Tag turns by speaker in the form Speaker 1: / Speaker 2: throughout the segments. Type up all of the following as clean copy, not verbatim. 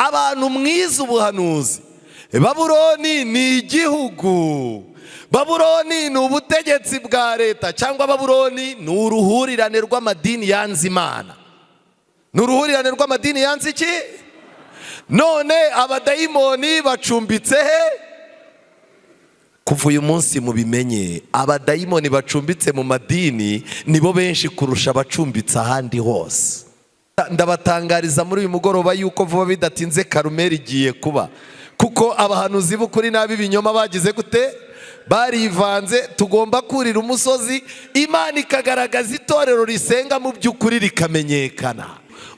Speaker 1: abantu mwiza ubuhanuzi. Babuloni ni igihugu, Babuloni ni ubutegetsi bwa leta, cyangwa Babuloni ni uruhurirane rw'amadini yanze Imana. Ni uruhurirane rw'amadini yanze iki? None abadayimoni bacumbitse he? Kuva uyu munsi mubimenye, abadayimoni bacumbitse mu madini nibo benshi kurusha abacumbitse ahandi hose. Ndabatangariza muri uyu mugoroba yuko vuba bidatinze Karumeli igiye kuba, kuko abahanuzi b'ukuri n'ab'ibinyoma bagize gute? Barivanze. Tugomba kurira umusozi, Imana ikagaragaza itorero risenga mu by'ukuri rikamenyekana.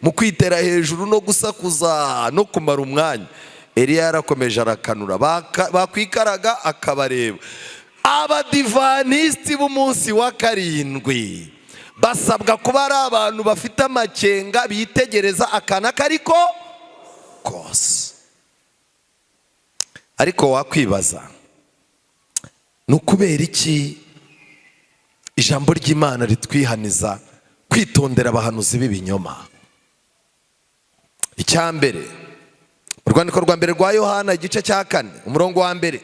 Speaker 1: Mu kwitera hejuru no gusakuza no kumara umwanya, Eliya yarakomeje arakanura, bakwikaraga akabareba. Abadivanisiti b'umunsi wa karindwi basabwa kuba ari abantu bafite amakenga, bitegereza akana kariko kose. Ariko wakwibaza, ni ukubera iki ijambo ry'Imana ritwihaniza kwitondera abahanuzi b'ibinyoma? Icyambere, urwandiko rwa mbere rwa Yohana igice cya 4 umurongo wa mbere,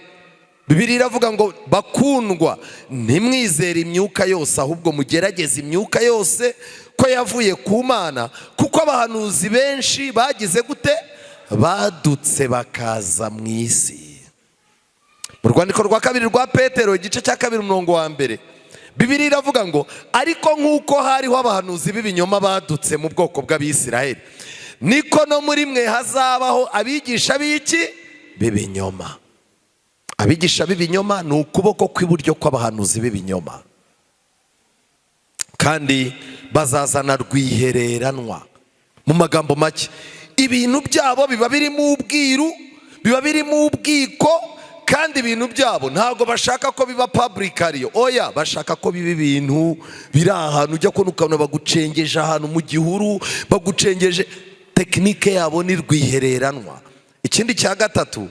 Speaker 1: Bibiliya iravuga ngo bakundwa, ntimwizere imyuka yose, ahubwo mugerageze imyuka yose ko yavuye ku Mana, kuko abahanuzi benshi bagize gute? Badutse bakaza mu isi. Mu rwandiko rwa kabiri rwa Petero igice cya 2 umurongo wa mbere, Bibiliya iravuga ngo ariko nk'uko hariho abahanuzi b'ibinyoma badutse mu bwoko bw'Abisiraheli, niko no muri mwe hazabaho abigisha b'iki? B'ibinyoma. Abigisha b'ibinyoma ni ukuboko kw'iburyo kw'abahanuzi b'ibinyoma, kandi bazazana rwihereranwa. Mu magambo make, ibintu byabo biba birimo ubwiru, biba birimo ubwiko, kandi ibintu byabo ntabwo bashaka ko biba publicly. Oya, bashaka ko biba ibintu biri ahantu ujya kubona ukabona bagucengeje ahantu mu gihuru, bagucengeje. Tekinike yabo ni rwihereranwa. Ikindi cya gatatu,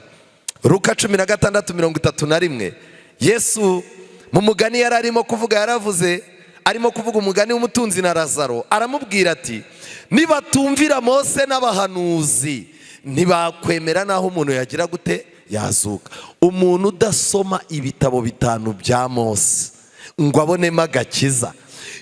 Speaker 1: Luka 16:31, Yesu mu mugani yari arimo kuvuga, yaravuze, arimo kuvuga umugani w'umutunzi na Lazaro, aramubwira ati nibatumvira Mose n'abahanuzi ntibakwemera naho umuntu yagira gute? Yazuka. Umuntu udasoma ibitabo 5 bya Mose ngo abonemo agakiza,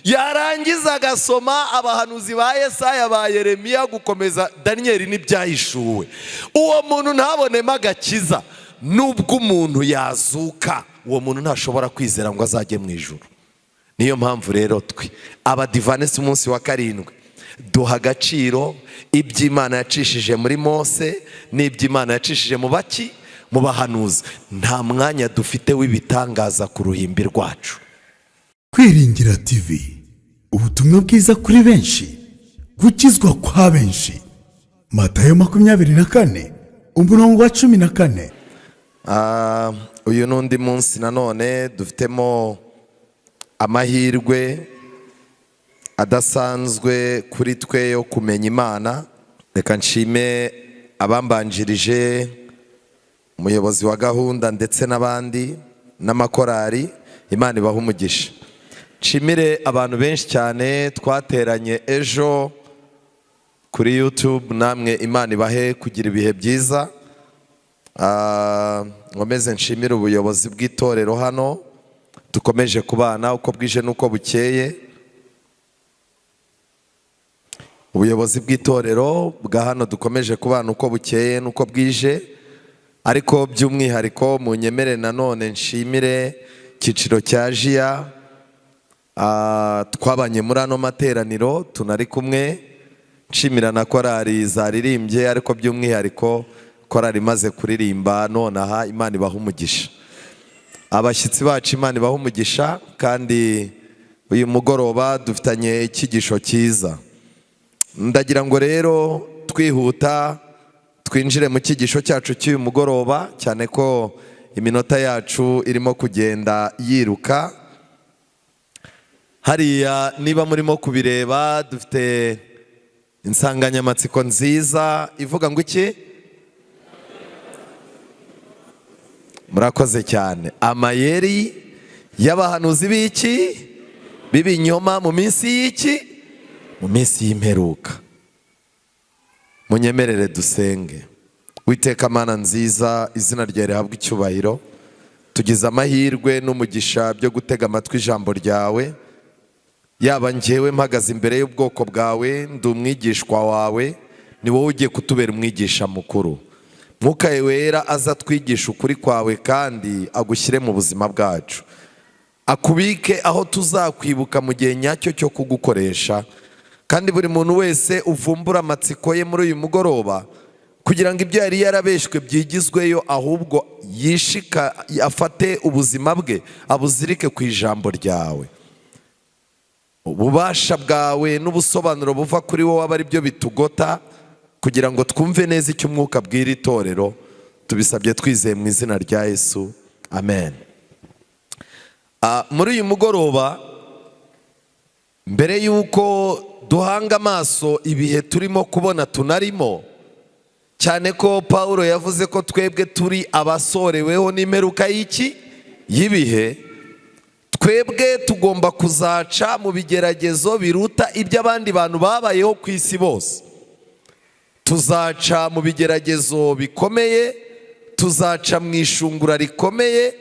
Speaker 1: yarangiza agasoma abahanuzi ba Yesaya, ba Yeremiya, gukomeza Daniyeli n'ibyahishuwe, uwo muntu ntabonemo agakiza. Nubwo umuntu yazuka, uwo muntu ntashobora kwizera ngo azajye mu ijuru. Niyo mpamvu rero twe abadivanisi umunsi wa karindwi duha agaciro iby'Imana yacishije muri Mose n'iby'Imana yacishije mu baki? Mu bahanuzi. Nta mwanya dufite w'ibitangaza ku ruhimbi rwacu.
Speaker 2: Kwiringira TV, ubutumwa bwiza kuri benshi, gukizwa kwa benshi. Matayo 24 umurongo wa 14.
Speaker 1: Uyu n'undi munsi nanone dufitemo amahirwe adasanzwe kuri twe yo kumenya Imana. Reka nshime abambanjirije, umuyobozi wa gahunda ndetse n'abandi n'amakorari. Imana ibaha umugisha. Nshimire abantu benshi cyane twateranye ejo kuri YouTube, namwe Imana ibahe kugira ibihe byiza. Nkomeze nshimire ubuyobozi bw'itorero hano, dukomeje kubana uko bwije n'uko bukeye. Ubuyobozi bw'itorero bwa hano dukomeje kubana uko bukeye n'uko bwije, ariko by'umwihariko munyemere nanone nshimire cyiciro cya Jia, twabanye muri ano materaniro tunari kumwe. Nshimira na korari zaririmbye, ariko by'umwihariko korari imaze kuririmba nonaha. Imana ibaha umugisha. Abashyitsi bacu Imana ibaha umugisha, kandi uyu mugoroba dufitanye icyigisho cyiza. Ndagira ngo rero twihuta twinjire mu cyigisho cyacu cy'uyu mugoroba, cyane ko iminota yacu irimo kugenda yiruka. Hariya niba murimo kubireba, dufite insanganyamatsiko nziza ivuga ngo iki? Murakoze cyane. Amayeri y'abahanuzi b'iki? B'ibinyoma mu minsi y'iki? Mu minsi y'imperuka. Munyemerere dusenge. Witeka Mana nziza, izina ryawe rihabwa icyubahiro. Tugize amahirwe n'umugisha byo gutega amatwi ijambo ryawe. Yaba njyewe mpagaze imbere y'ubwoko bwawe, ndi umwigishwa wawe, ni wowe ugiye kutubera umwigisha mukuru. Mwuka wera aza twigisha ukuri kwawe kandi agushyire mu buzima bwacu. Akubike aho tuzakwibuka mu gihe nyacyo cyo kugukoresha. Kandi buri muntu wese uvumbura amatsiko ye muri uyu mugoroba, kugira ngo ibyo yari yarabeshywe byigizweyo, ahubwo yishika afate ubuzima bwe abuzirike ku ijambo ryawe. Ububasha bwawe n'ubusobanuro buva kuri wowe aba ari byo bitugota, kugira ngo twumve neza icyo umwuka bw'iri torero. Tubisabye twizeye mu izina rya Yesu, amen. Muri uyu mugoroba, mbere y'uko duhanga amaso ibihe turimo kubona tunarimo, cyane ko Pawulo yavuze ko twebwe turi abasoreweho n'imperuka y'ibihe, twebwe tugomba kuzaca mu bigeragezo biruta iby'abandi bantu babayeho ku isi bose. Tuzaca mu bigeragezo bikomeye, tuzaca mu ishungura rikomeye.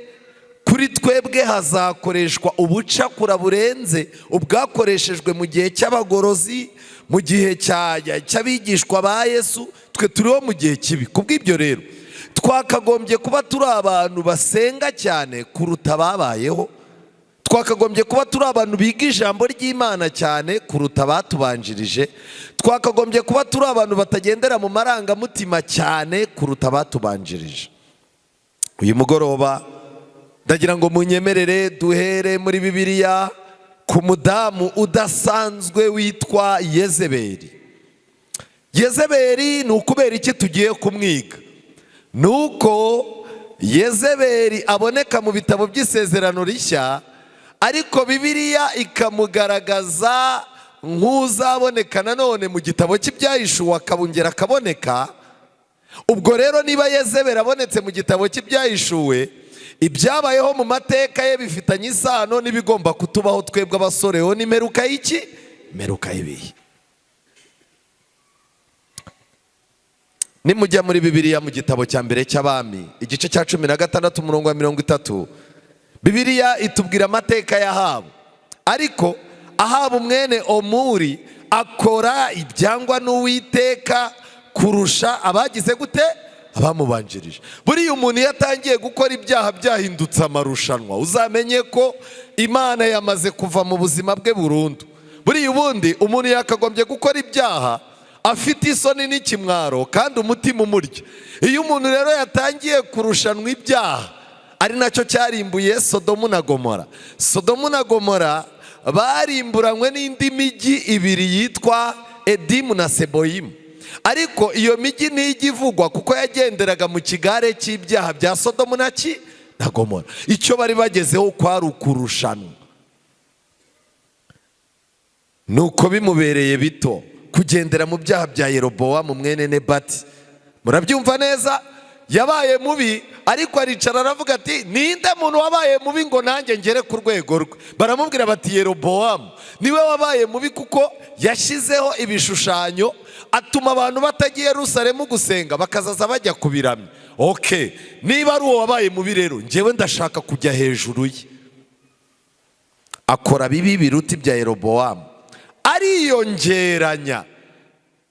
Speaker 1: Kuri twebwe hazakoreshwa ubucakura burenze ubwakoreshejwe mu gihe cy'abagorozi, mu gihe cy'abigishwa ba Yesu. Twe turiho mu gihe kibi. Kubw'ibyo rero twakagombye kuba turi abantu basenga cyane kuruta ababayeho. Twakagombye kuba turi abantu biga ijambo ry'Imana cyane kuruta abatubanjirije. Twakagombye kuba turi abantu batagendera mu marangamutima cyane kuruta abatubanjirije. Uyu mugoroba ndagira ngo munyemerere duhere muri Bibiliya ku mudamu udasanzwe witwa Yezebeli. Yezebeli ni ukubera iki tugiye kumwiga? Nuko Yezebeli aboneka mu bitabo by'isezerano rishya, ariko Bibiliya ikamugaragaza nk'uzaboneka nanone mu gitabo cy'ibyahishuwe akabongera akaboneka. Ubwo rero niba Yezebeli abonetse mu gitabo cy'ibyahishuwe, ibyabayeho mu mateka ye bifitanye isano n'ibigomba kutubaho twebwe abasoreho n'imperuka imperuka y'ibihe. Nimujya muri Bibiliya mu gitabo cya mbere cy'Abami, igice cya 16 umurongo wa 30, Bibiliya itubwira amateka ya Ahabu. Ariko Ahabu mwene Omuri akora ibyangwa n'Uwiteka kurusha abagize gute? Abamubanjirije. Buriya umuntu yatangiye gukora ibyaha byahindutse amarushanwa, uzamenye ko Imana yamaze kuva mu buzima bwe burundu. Buriya ubundi umuntu yakagombye gukora ibyaha afite isoni n'ikimwaro kandi umutima umurya. Iyo umuntu rero yatangiye kurushanwa ibyaha, ari nacyo cyarimbuye Sodomu na Gomora. Sodomu na Gomora barimburanywe n'indi migi ibiri yitwa Edimu na Seboyimu. Ariko iyo migi ntijya ivugwa kuko yagenderaga mu kigare cy'ibyaha bya Sodomu na Gomora. Icyo bari bagezeho kwari ukurushanwa. Nuko bimubereye bito kugendera mu byaha bya Yerobowamu mwene Nebati. Murabyumva neza? Yabaye mubi, ariko aricara aravuga ati, ninde muntu wabaye mubi ngo nanjye ngere ku rwego rwe? Baramubwira bati, Yerobowamu niwe wabaye mubi kuko yashyizeho ibishushanyo, atuma abantu batajya i Yerusalemu gusenga, bakazaza bajya kubiramya. Okay, niba ari uwo wabaye mubi rero, njyewe ndashaka kujya hejuru ye. Akora bibi biruta ibya Yerobowamu, ariyongeranya.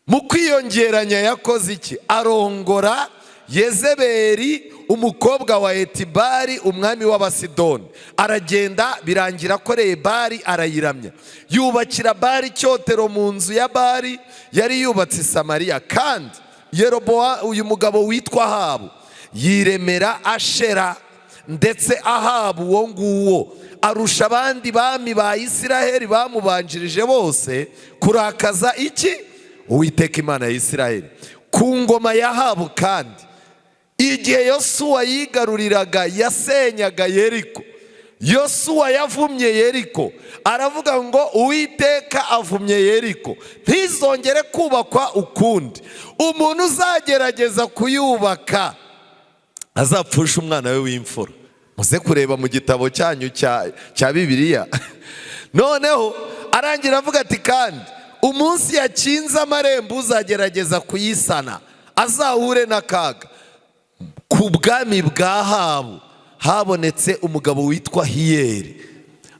Speaker 1: Mu kwiyongeranya yakoze iki? Arongora Yezebeli umukobwa wa Etibari umwami w'Abasidoni. Aragenda birangira akoreye Bari arayiramya. Yubakira Bari icyotero mu nzu ya Bari yari yubatse i Samariya. Kandi Yerobowamu, uyu mugabo witwa Ahabu, yiremera Ashera. Ndetse Ahabu uwo nguwo arusha abandi bami ba Isiraheli bamubanjirije bose kurakaza iki? Uwiteka Imana ya Isiraheli. Ku ngoma ya Ahabu kandi, igihe Yosuwa yigaruriraga yasenyaga Yeriko, Yosuwa yavumye Yeriko. Aravuga ngo Uwiteka avumye Yeriko, ntizongere kubakwa ukundi. Umuntu uzagerageza kuyubaka azapfusha umwana we w'imfura. Muze kureba mu gitabo cyanyu cya Bibiliya. Noneho arangira avuga ati, kandi umunsi yakinze amarembo uzagerageza kuyisana azahure n'akaga. Ku bwami bwa Ahabu habonetse umugabo witwa Hiyeri,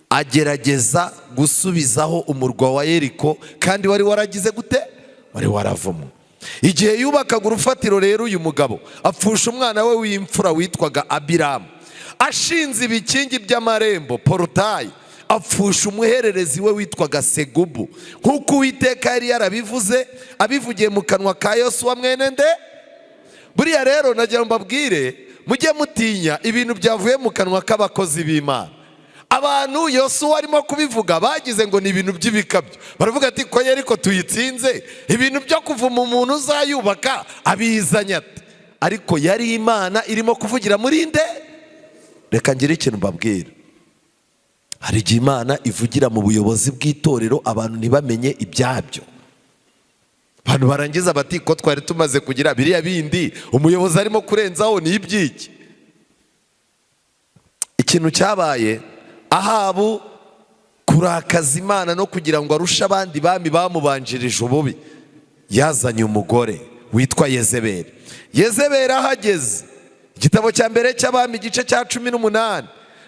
Speaker 1: agerageza gusubizaho umurwa wa Yeriko, kandi wari waragize gute? Wari waravumwe. Igihe yubakaga urufatiro rero, uyu mugabo apfusha umwana we w'imfura witwaga Abiramu. Ashinze ibikingi by'amarembo, porotayi, apfusha umuhererezi we witwaga Segubu, nk'uko Uwiteka yari yarabivuze abivugiye mu kanwa ka Yosuwa mwene nde. Buriya rero nagira ngo mbabwire, mujye mutinya ibintu byavuye mu kanwa k'abakozi b'Imana. Abantu Yosuwa arimo kubivuga bagize ngo ni ibintu by'ibikabyo, baravuga ati ko Yeriko tuyitsinze, ibintu byo kuvuma umuntu uzayubaka abizanye ate? Ariko yari Imana irimo kuvugira muri nde. Reka ngire ikintu mbabwira, hari igihe Imana ivugira mu buyobozi bw'itorero abantu ntibamenye ibyabyo. Abantu barangiza bati ko twari tumaze kugira biriya bindi umuyobozi arimo kurenzaho ni ibyiki. Ikintu cyabaye, Ahabu kurakaza Imana no kugira ngo arushe abandi bami bamubanjirije ububi, yazanye umugore witwa Yezebeli. Yezebeli ahageze, igitabo cya mbere cy'Abami igice cya 18,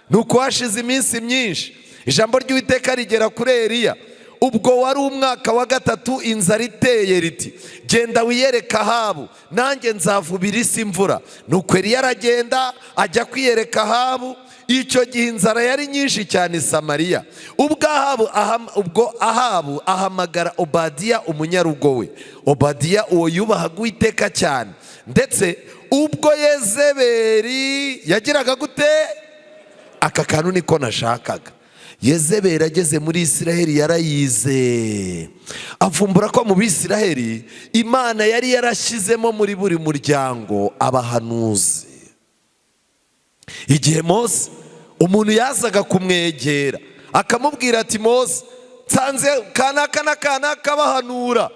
Speaker 1: nuko hashize iminsi myinshi ijambo ry'Uwiteka rigera kuri Eliya. Ubwo wari umwaka wa 3, inzara iteye riti, genda wiyereka Ahabu, nanjye nzavubira isi imvura. Nuko Eliya aragenda ajya kwiyereka Ahabu. Icyo gihe inzara yari nyinshi cyane i Samariya. Ubwo Ahabu ahamagara Obadiya umunyarugo we. Obadiya uwo yubahaga Uwiteka cyane. Ndetse ubwo Yezebeli yagiraga gute? Aka kantu niko nashakaga. Yezebeli ageze muri Isiraheli yarayize, avumbura ko mu Bisiraheli Imana yari yarashyizemo muri buri muryango abahanuzi. Igihe Mose umuntu yazaga kumwegera akamubwira ati, Mose, nsanze kanaka na kanaka bahanura,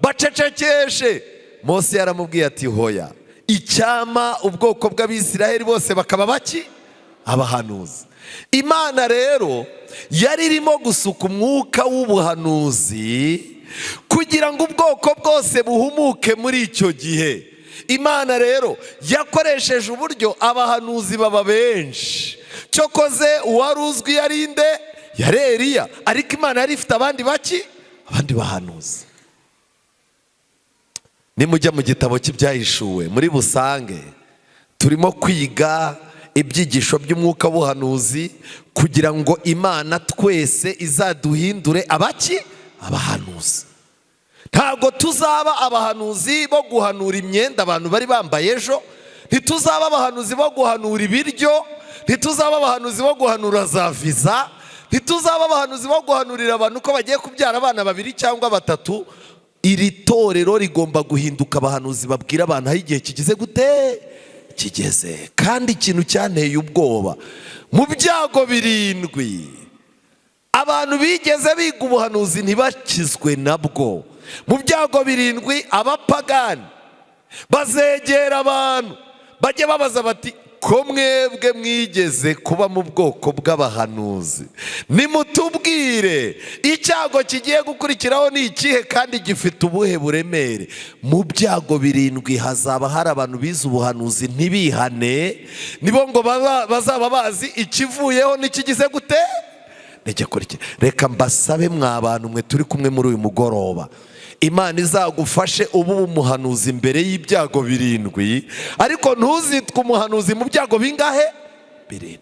Speaker 1: bacecekeshe. Mose yaramubwiye ati, hoya, icyama ubwoko bw'Abisiraheli bose bakaba baki? Abahanuzi. Imana rero yari irimo gusuka umwuka w'ubuhanuzi kugira ngo ubwoko bwose buhumuke muri icyo gihe. Imana rero yakoresheje uburyo abahanuzi baba benshi. Cyokoze uwari uzwi yari nde? Yari Eliya. Ariko Imana yari ifite abandi baki? Abandi bahanuzi. Nimujya mu gitabo cy'Ibyahishuwe muri busange turimo kwiga ibyigisho by'umwuka w'ubuhanuzi kugira ngo Imana twese izaduhindure abaki? Abahanuzi. Ntabwo tuzaba abahanuzi bo guhanura imyenda abantu bari bambaye ejo, ntituzaba abahanuzi bo guhanura ibiryo, ntituzaba abahanuzi bo guhanura za viza, ntituzaba abahanuzi bo guhanurira abantu ko bagiye kubyara abana 2 cyangwa 3. Iri torero rigomba guhinduka abahanuzi babwira abantu aho igihe kigize gute? Kigeze. Kandi ikintu cyanteye ubwoba, mu byago 7 abantu bigeze biga ubuhanuzi ntibakizwe nabwo. Mu byago 7 abapagani bazegera abantu bajye babaza bati, ko mwebwe mwigeze kuba mu bwoko bw'abahanuzi, nimutubwire icyago kigiye gukurikiraho ni ikihe kandi gifite ubuhe buremere. Mu byago 7 hazaba hari abantu bize ubuhanuzi ntibihane, nibo ngo bazaba bazi ikivuyeho n'ikigize gute? Reka mbasabe mwa abantu mwe turi kumwe muri uyu mugoroba, Imana izagufashe ubu umuhanuzi imbere y'ibyago 7, ariko ntuzitwe umuhanuzi mu byago bingahe? 7.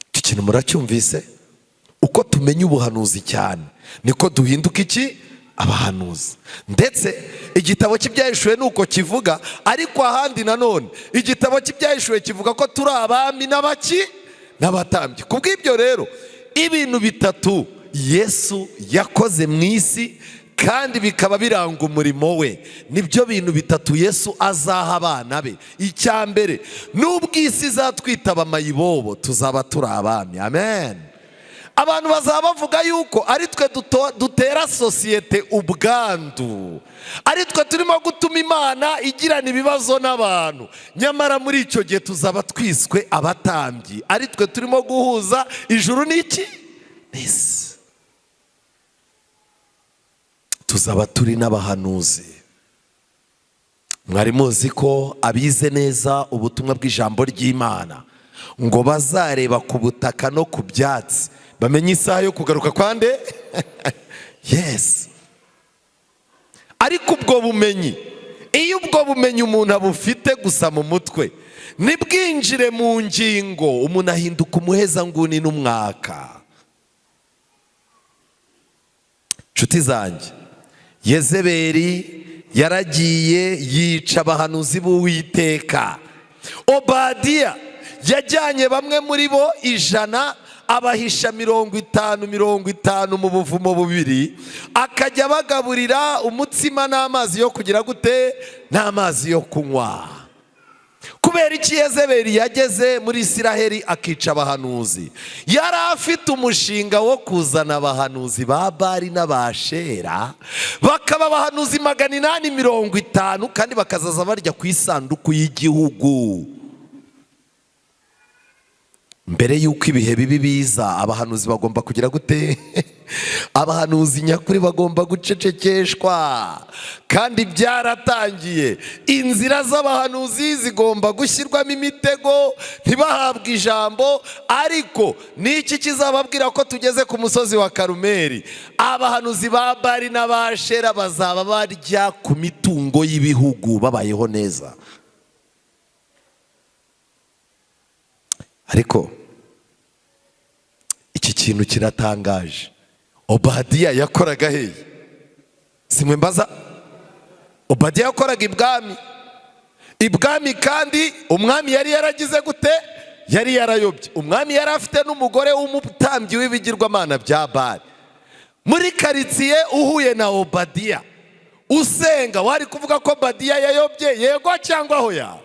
Speaker 1: Iki kintu muracyumvise? Uko tumenya ubuhanuzi cyane niko duhinduka iki? Abahanuzi. Ndetse igitabo cy'Ibyahishuwe nuko kivuga, ariko ahandi nanone igitabo cy'Ibyahishuwe kivuga ko turi abami n'abaki? N'abatambyi. Kubw'ibyo rero ibintu 3 Yesu yakoze mu isi kandi bikaba biranga umurimo we, nibyo bintu 3 Yesu azaha abana be. Icya mbere, nubwo isi izatwita amayibobo tuzaba turi abami. Amen. Abantu bazaba bavuga yuko ari twe dutera sosiyete ubwandu, ari twe turimo gutuma Imana igirana ibibazo n'abantu. Nyamara muri icyo gihe tuzaba twiswe abatambyi, ari twe turimo guhuza ijuru n'iki? N'isi. Tuzaba turi n'abahanuzi. mwari muzi ko abize neza ubutumwa bw'ijambo ry'Imana ngo bazareba ku butaka no ku byatsi bamenye isaha yo kugaruka kwande yes. Ariko ubwo bumenyi, iyo ubwo bumenyi umuntu abufite gusa mu mutwe, nibwinjire mu ngingo, umuntu ahinduka umuhezanguni n'umwaka. Nshuti zanjye, Yezebeli yaragiye yica abahanuzi b'Uwiteka. Obadiya yajyanye bamwe muri bo 100 abahisha 50 mu buvumo bubiri, akajya bagaburira umutsima n'amazi yo kugira gute, n'amazi yo kunywa. Kubera iki Yezebeli yageze muri Isiraheli akica abahanuzi? Yari afite umushinga wo kuzana abahanuzi ba Bali n'Abashera, bakaba abahanuzi 850 kandi bakazaza barya ku isanduku y'igihugu. Mbere yuko ibihe bibi biza, abahanuzi bagomba kugira gute? Abahanuzi nyakuri bagomba gucecekeshwa, kandi byaratangiye. Inzira z'abahanuzi zigomba gushyirwamo imitego, ntibahabwe ijambo. Ariko niki kizababwira ko tugeze ku musozi wa Karumeli? Abahanuzi ba Bali n'Abashera bazaba barya ku mitungo y'ibihugu babayeho neza. Ariko iki kintu kiratangaje. Obadiya yakoraga hehe? Simwe mbaza. Obadiya yakoraga ibwami. Ibwami kandi umwami yari yaragize gute? Yari yarayobye. Umwami yari afite n'umugore w'umutambyi w'ibigirwamana bya Bali. Muri karitsiye uhuye na Obadiya usenga, wari kuvuga ko Obadiya yayobye, yego cyangwa hoya?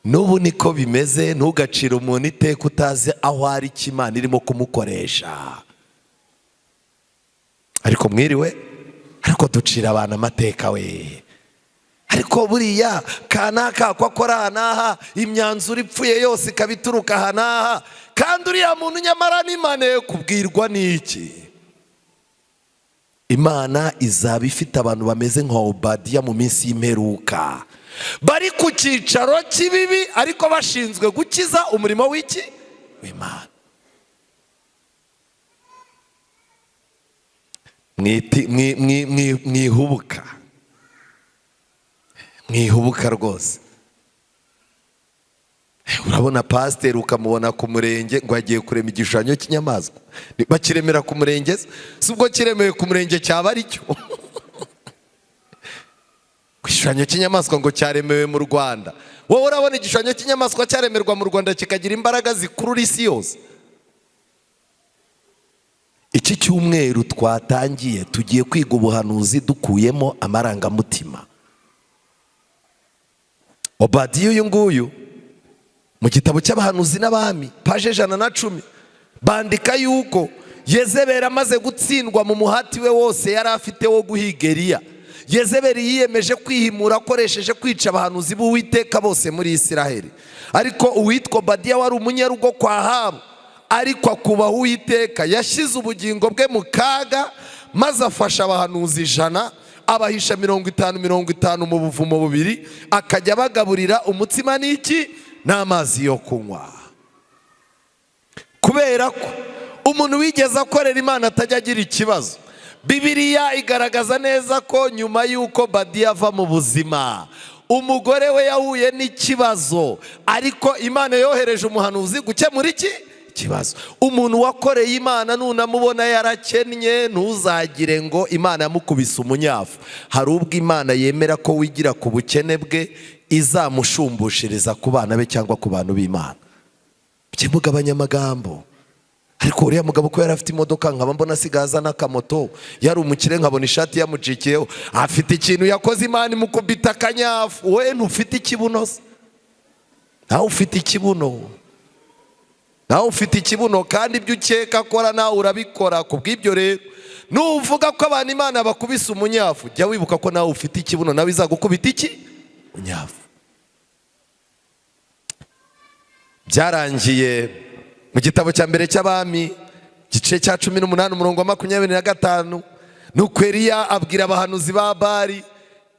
Speaker 1: N'ubu niko bimeze. Ntugacire umuntu iteka utazi aho ari Imana irimo kumukoresha. Ariko mwiriwe, ariko ducira abantu amateka we. Ariko buriya kanaka ko akora hanaha, imyanzuro ipfuye yose ikabituruka hanaha, kandi uriya muntu nyamara n'Imana kubwirwa n'iki? Imana izaba ifite abantu bameze nka Obadiya mu minsi y'imperuka, bari ku cyicaro cy'ibibi ariko bashinzwe gukiza umurimo w'iki? W'Imana. Mwihubuka rwose. Urabona pasiteri ukamubona ku murenge ngo agiye kurema igishushanyo cy'inyamaswa. Bakiremera ku murenge, si ubwo kiremeye ku murenge cyaba ari cyo? Igishushanyo cy'inyamaswa ngo cyaremewe mu Rwanda. Wowe urabona igishushanyo cy'inyamaswa cyaremerwa mu Rwanda kikagira imbaraga zikurura isi yose? Iki cyumweru twatangiye tugiye kwiga ubuhanuzi dukuyemo amarangamutima. Obadiya uyu nguyu mu gitabo cy'abahanuzi n'abami paje 110 bandika yuko Yezebeli amaze gutsindwa mu muhati we wose yari afite wo guhiga Eliya, Yezebeli yiyemeje kwihimura akoresheje kwica abahanuzi b'Uwiteka bose muri Isiraheli. Ariko uwitwa Obadiya wari umunyarugo kwa Ahabu, ariko akubaha Uwiteka, yashyize ubugingo bwe mu kaga, maze afasha abahanuzi 100 abahisha 50 mu buvumo bubiri, akajya bagaburira umutsima n'iki? N'amazi yo kunywa. Kubera ko umuntu wigeze akorera Imana atajya agira ikibazo. Bibiliya igaragaza neza ko nyuma y'uko Obadiya ava mu buzima, umugore we yahuye n'ikibazo, ariko Imana yohereje umuhanuzi gukemura iki kibazo. Umuntu wakoreye Imana nunamubona yarakennye, ntuzagire ngo Imana yamukubise umunyafu. Hari ubwo Imana yemera ko wigira ku bukene bwe izamushumbushiriza ku bana be cyangwa ku bantu b'Imana. Byemugabanya amagambo. Ariko uriya mugabo ko yari afite imodoka, nkaba mbona asigaza n'akamoto, yari umukire nkabona ishati yamucikiyeho, afite ikintu yakoze Imana imukubita akanyafu. We ntufite ikibuno se? Nawe ufite ikibuno. Nawe ufite ikibuno, kandi ibyo ukeka akora nawe urabikora. Kubw'ibyo rero nuvuga ko abantu Imana bakubise umunyafu, jya wibuka ko nawe ufite ikibuno, nawe izagukubita iki? Unyafu. Byarangiye mu gitabo cya mbere cy'abami gice cya 18 umurongo wa 25, nuko Eliya abwira abahanuzi ba Bali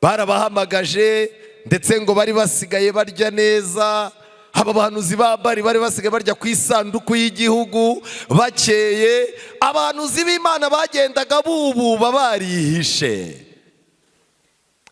Speaker 1: barabahamagaje ndetse ngo bari basigaye barya neza. Aba bahanuzi ba Bali bari basigaye barya ku isanduku y'igihugu bakeye. Abahanuzi b'Imana bagendaga bububa barihishe.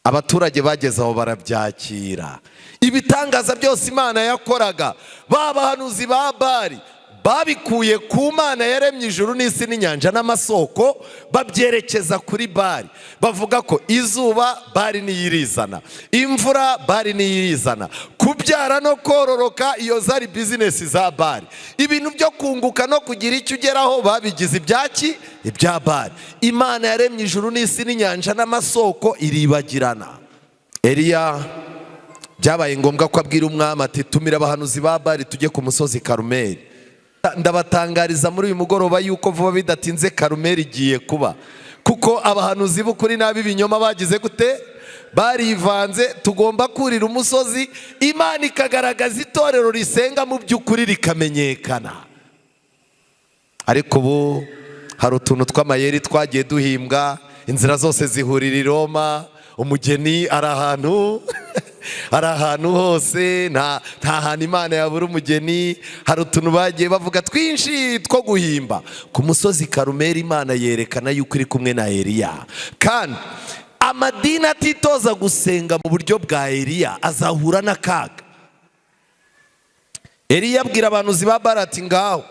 Speaker 1: Abaturage bageze aho barabyakira. Ibitangaza byose Imana yakoraga, ba bahanuzi ba Bali babikuye ku Mana yaremye ijuru n'isi n'inyanja n'amasoko, babyerekeza kuri Bali. Bavuga ko izuba Bali niyirizana, imvura Bali niyirizana, kubyara no kororoka iyo zari bizinesi za Bali. Ibintu byo kunguka no kugira icyo ugeraho babigize ibyaki ibya Bali. Imana yaremye ijuru n'isi n'inyanja n'amasoko iribagirana. Eliya byabaye ngombwa ko abwira umwami ati tumira abahanuzi ba Bali tujye ku musozi Karumeli. Ndabatangariza muri uyu mugoroba yuko vuba bidatinze Karumeli igiye kuba, kuko abahanuzi b'ukuri n'ab'ibinyoma bagize gute? Barivanze. Tugomba kurira umusozi, Imana ikagaragaza itorero risenga mu by'ukuri rikamenyekana. Ariko ubu hari utuntu tw'amayeri twagiye duhimbwa, inzira zose zihurira i Roma, umugeni ari ahantu ari ahantu hose, nta hantu Imana yabura umugeni. Hari utuntu bagiye bavuga twinshi two guhimba. Ku musozi Karumeli Imana yerekana yuko iri kumwe na Eliya, kandi amadini atitoza gusenga mu buryo bwa Eliya azahura n'akaga. Eliya abwira abahanuzi ba Bali ati ngaho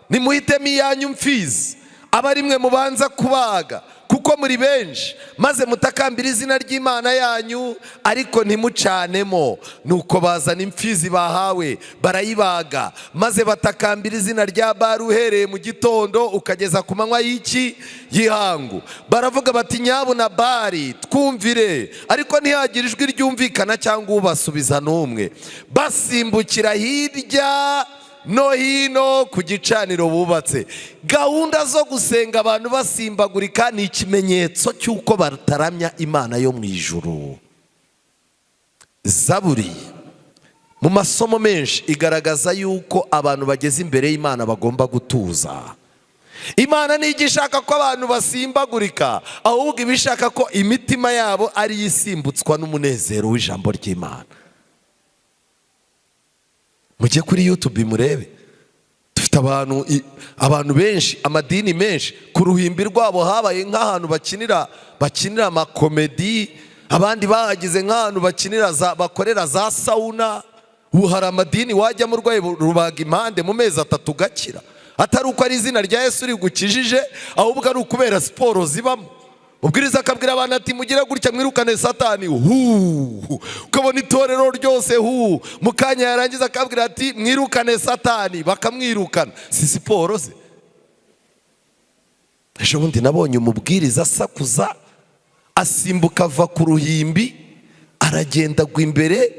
Speaker 1: nimuhitemo iyanyu mfizi, aba ari mwe mubanza kubaga, kuko muri benshi, maze mutakambira izina ry'Imana yanyu ariko ntimucanemo. Nuko bazana imfizi bahawe barayibaga, maze batakambira izina rya Bali uhereye mu gitondo ukageza ku manywa y'ihangu. Baravuga bati nyabuna Bali twumvire, ariko ntihagira ijwi ryumvikana cyangwa ubasubiza n'umwe. Basimbukira hirya no hino ku gicaniro bubatse. Gahunda zo gusenga abantu basimbagurika ni ikimenyetso cy'uko bataramya Imana yo mu ijuru. Zaburi mu masomo menshi igaragaza yuko abantu bageze imbere y'Imana bagomba gutuza. Imana ntigishaka ko abantu basimbagurika, ahubwo ibishaka ko imitima yabo ari isimbutswa n'umunezero w'ijambo ry'Imana. Mujye kuri YouTube murebe, dufite abantu benshi, amadini menshi, ku ruhimbi rwabo habaye nk'ahantu bakinira amakomedi, abandi bahagize nk'ahantu bakorera za sauna. Ubu hari amadini wajyamo urwaye rubaga impande mu mezi 3 ugakira, atari uko ari izina rya Yesu rigukijije, ahubwo ari ukubera siporo zibamo. Ubwiriza akabwira abantu ati mugire gutya mwirukane Satani, ukabona itorero ryose mu kanya yarangiza akabwira ati mwirukane Satani, bakamwirukana. Si siporo ze? Ejo bundi nabonye umubwiriza asakuza, asimbuka ava ku ruhimbi aragenda agwa imbere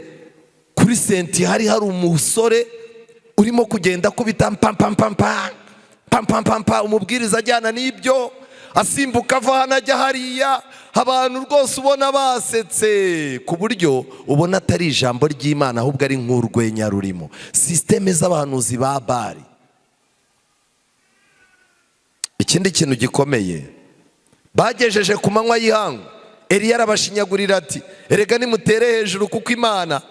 Speaker 1: kuri senti. Hari umusore urimo kugenda kubita pam. Umubwiriza ajyana n'ibyo, asimbuka ava hano ajya hariya. Abantu rwose ubona basetse, ku buryo ubona atari ijambo ry'Imana ahubwo ari nk'urwenya rurimo. Systeme z'abahanuzi ba Bali. Ikindi kintu gikomeye, bagejeje ku manywa y'ihangu, Eliya arabashinyagurira ati erega nimutere hejuru kuko Imana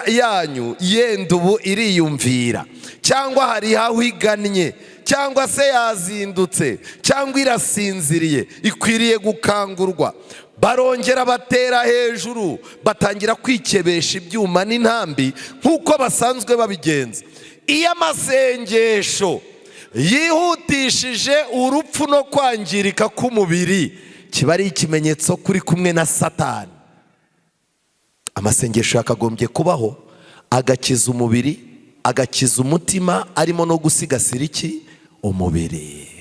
Speaker 1: yanyu yenda ubu iriyumvira, cyangwa hari aho igannye, cyangwa se yazindutse, cyangwa irasinziriye ikwiriye gukangurwa. Barongera batera hejuru, batangira kwikebesha ibyuma n'intambi nk'uko basanzwe babigenza. Iyo amasengesho yihutishije urupfu no kwangirika k'umubiri, kiba ari ikimenyetso kuri kumwe na Satani. Amasengesho yakagombye kubaho agakiza umubiri, agakiza umutima, arimo no gusigasira iki? Umubiri.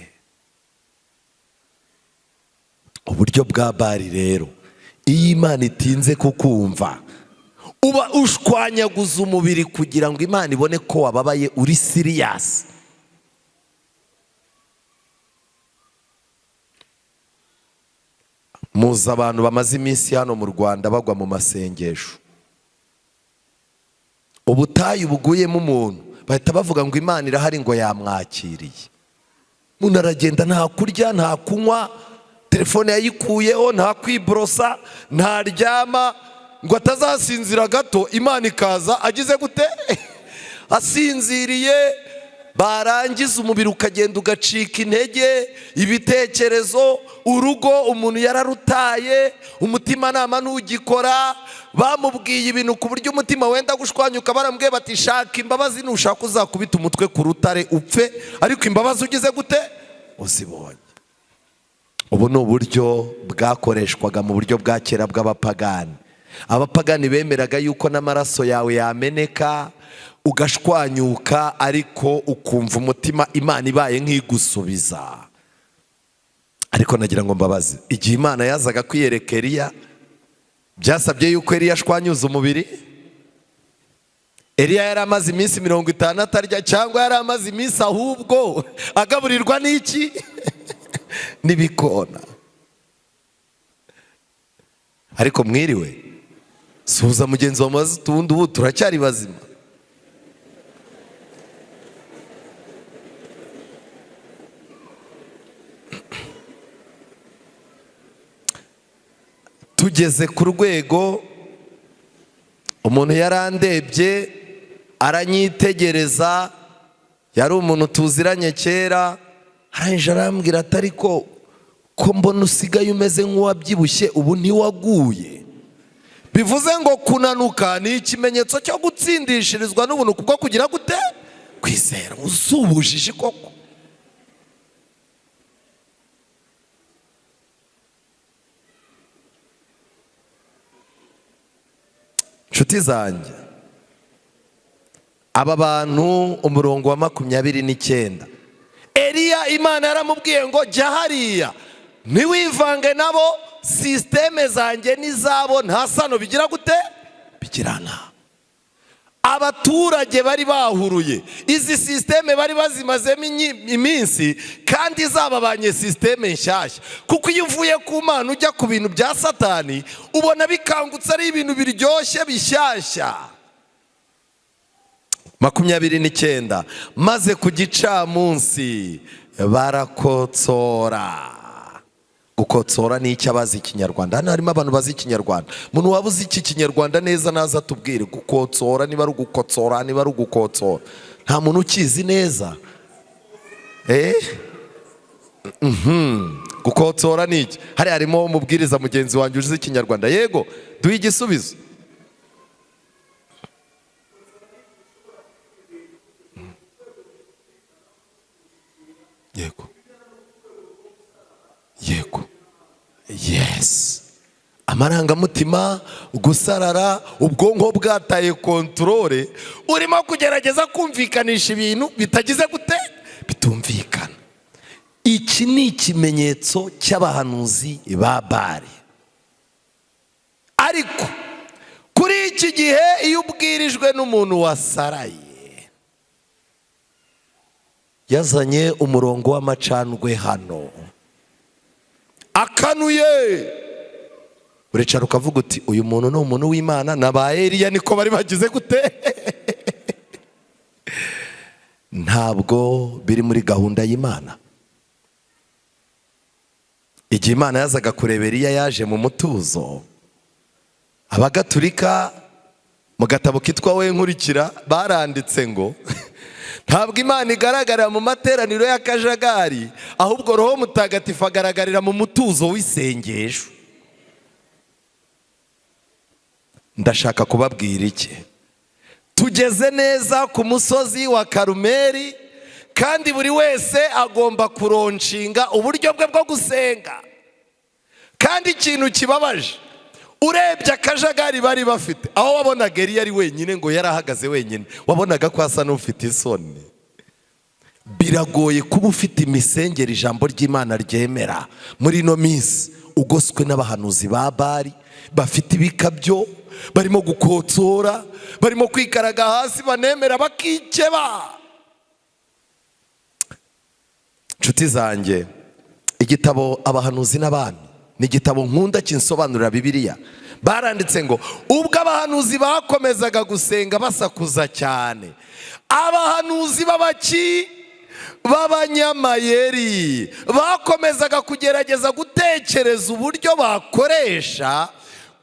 Speaker 1: Uburyo bwa Bali rero, iyo Imana itinze kukumva, uba ushwanyaguza umubiri kugira ngo Imana ibone ko wababaye, uri serious. Muzi abantu bamaze iminsi hano mu Rwanda bagwa mu masengesho. Ubutayu buguyemo umuntu bahita bavuga ngo Imana irahari, ngo yamwakiriye. Umuntu aragenda nta kurya nta kunywa, telefone yayikuyeho, nta kwiborosa, ntaryama ngo atazasinzira gato Imana ikaza agize gute asinziriye. Barangiza umubiri ukagenda ugacika intege, ibitekerezo, urugo umuntu yararutaye, umutima nama ntugikora. Bamubwiye ibintu ku buryo umutima wenda gushwanyuka, barambwiye bati shaka imbabazi, nushaka uzakubita umutwe ku rutare upfe, ariko imbabazi ugize gute uzibonye. Ubu ni uburyo bwakoreshwaga mu buryo bwa kera bw'abapagani. Abapagani bemeraga yuko n'amaraso yawe yameneka ugashwanyuka, ariko ukumva umutima Imana ibaye nk'igusubiza. Ariko nagira ngo mbabaze, igihe Imana yazaga kwiyereka Eliya, byasabye yuko Eliya ashwanyuza umubiri? Eliya yari amaze iminsi 50 atarya, cyangwa yari amaze iminsi ahubwo agaburirwa n'iki n'ibikona? Ariko mwiriwe, suhuza mugenzi wa mazi tubundi ubu turacyari bazima. Tugeze ku rwego umuntu yarandebye aranyitegereza, yari umuntu tuziranye kera, arangije arambwira ati ariko ko mbona usigaye umeze nk'uwabyibushye, ubu ntiwaguye? Bivuze ngo kunanuka ni ikimenyetso cyo gutsindishirizwa n'ubuntu kubwo kugira gute kwizera. Uzubujije koko? Nshuti zanjye, aba bantu umurongo wa 29, Eliya Imana yaramubwiye ngo jya hariya ntiwivange nabo, sisiteme zanjye n'izabo nta sano bigira gute bigirana. Abaturage bari bahuruye, izi sisiteme bari bazimazemo iminsi, kandi zababanye sisiteme nshyashya. Kuko iyo uvuye ku Mana ujya ku bintu bya Satani, ubona bikangutse ari ibintu biryoshye bishyashya. 29, maze ku gicamunsi barakotsora. Gukotsora ni icyo abazi Ikinyarwanda. Hano harimo abantu bazi Ikinyarwanda. Umuntu waba uzi iki Kinyarwanda neza naza tubwire. Gukotsora niba ari ugukotsora, niba ari ugukotsora. Nta muntu ukizi neza. Gukotsora ni iki? Hari harimo umubwiriza mugenzi wanjye uzi Ikinyarwanda. Yego, duhe igisubizo. Yego. Yego. Yes. Amarangamutima, gusarara, ubwonko bwataye kontrole, urimo kugerageza kumvikanisha ibintu bitagize gute bitumvikana. Iki ni ikimenyetso cy'abahanuzi ba Bali. Ariko kuri iki gihe iyo ubwirijwe n'umuntu wasaraye, yazanye umurongo w'amacandwe hano, akanuye, uricara ukavuga uti uyu muntu ni umuntu w'Imana. Na ba Eliya niko bari bagize gute ntabwo biri muri gahunda y'Imana. Igihe Imana yazaga kureba Eliya, yaje mu mutuzo. Abagatulika mu gatabo kitwa We Nkurikira baranditse ngo ntabwo Imana igaragarira mu materaniro y'akajagari, ahubwo Roho Mutagatifu agaragarira mu mutuzo w'isengesho. Ndashaka kubabwira iki? Tugeze neza ku musozi wa Karumeli, kandi buri wese agomba kuronshinga uburyo bwe bwo gusenga. Kandi ikintu kibabaje, urebye akajagari bari bafite, aho wabonaga Eliya ari wenyine, ngo yari ahagaze wenyine, wabonaga ko asa n'ufite isoni. Biragoye kuba ufite imisengero ijambo ry'Imana ryemera muri ino minsi, ugoswe n'abahanuzi ba Bali bafite ibikabyo, barimo gukotsora, barimo kwikaraga hasi, banemera bakikeba. Nshuti zanjye, igitabo Abahanuzi n'Abami ni igitabo nkunda kinsobanurira Bibiliya. Baranditse ngo ubwo abahanuzi bakomezaga gusenga basakuza cyane, abahanuzi b'abaki b'abanyamayeri bakomezaga kugerageza gutekereza uburyo bakoresha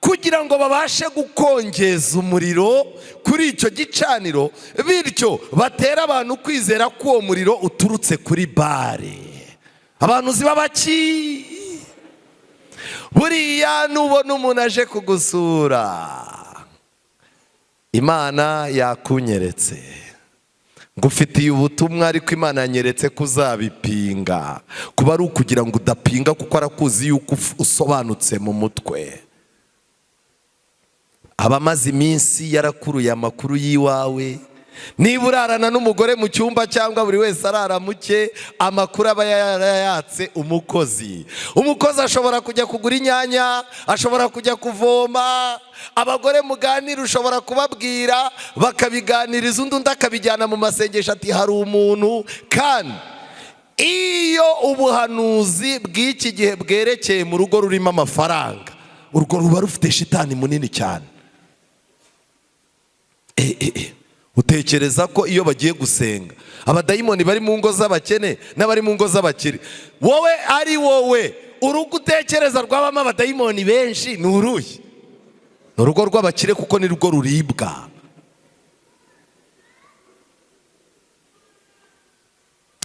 Speaker 1: kugira ngo babashe gukongeza umuriro kuri icyo gicaniro, bityo batera abantu kwizera ko uwo muriro uturutse kuri Bali. Abantu ziba baki, buriya nubona umuntu aje kugusura, Imana yakunyeretse ngo ufitiye ubutumwa, ariko Imana yanyeretse ko uzabipinga, kuba ari ukugira ngo udapinga kuko arakuzi yuko usobanutse mu mutwe. Abamaze iminsi yarakuruye amakuru y'iwawe, niba urarana n'umugore mu cyumba cyangwa buri wese arara muke, amakuru aba yarayatse umukozi. Umukozi ashobora kujya kugura inyanya, ashobora kujya kuvoma, abagore muganira ushobora kubabwira bakabiganiriza, undi akabijyana mu masengesho ati hari umuntu. Kandi iyo ubuhanuzi bw'iki gihe bwerekeye mu rugo rurimo amafaranga, urwo ruba rufite shitani munini cyane. Utekereza ko iyo bagiye gusenga abadayimoni bari mu ngo z'abakene n'abari mu ngo z'abakire, wowe ari wowe urugo utekereza rwabamo abadayimoni benshi ni uruhe? Ni urugo rw'abakire, kuko ni rwo ruribwa.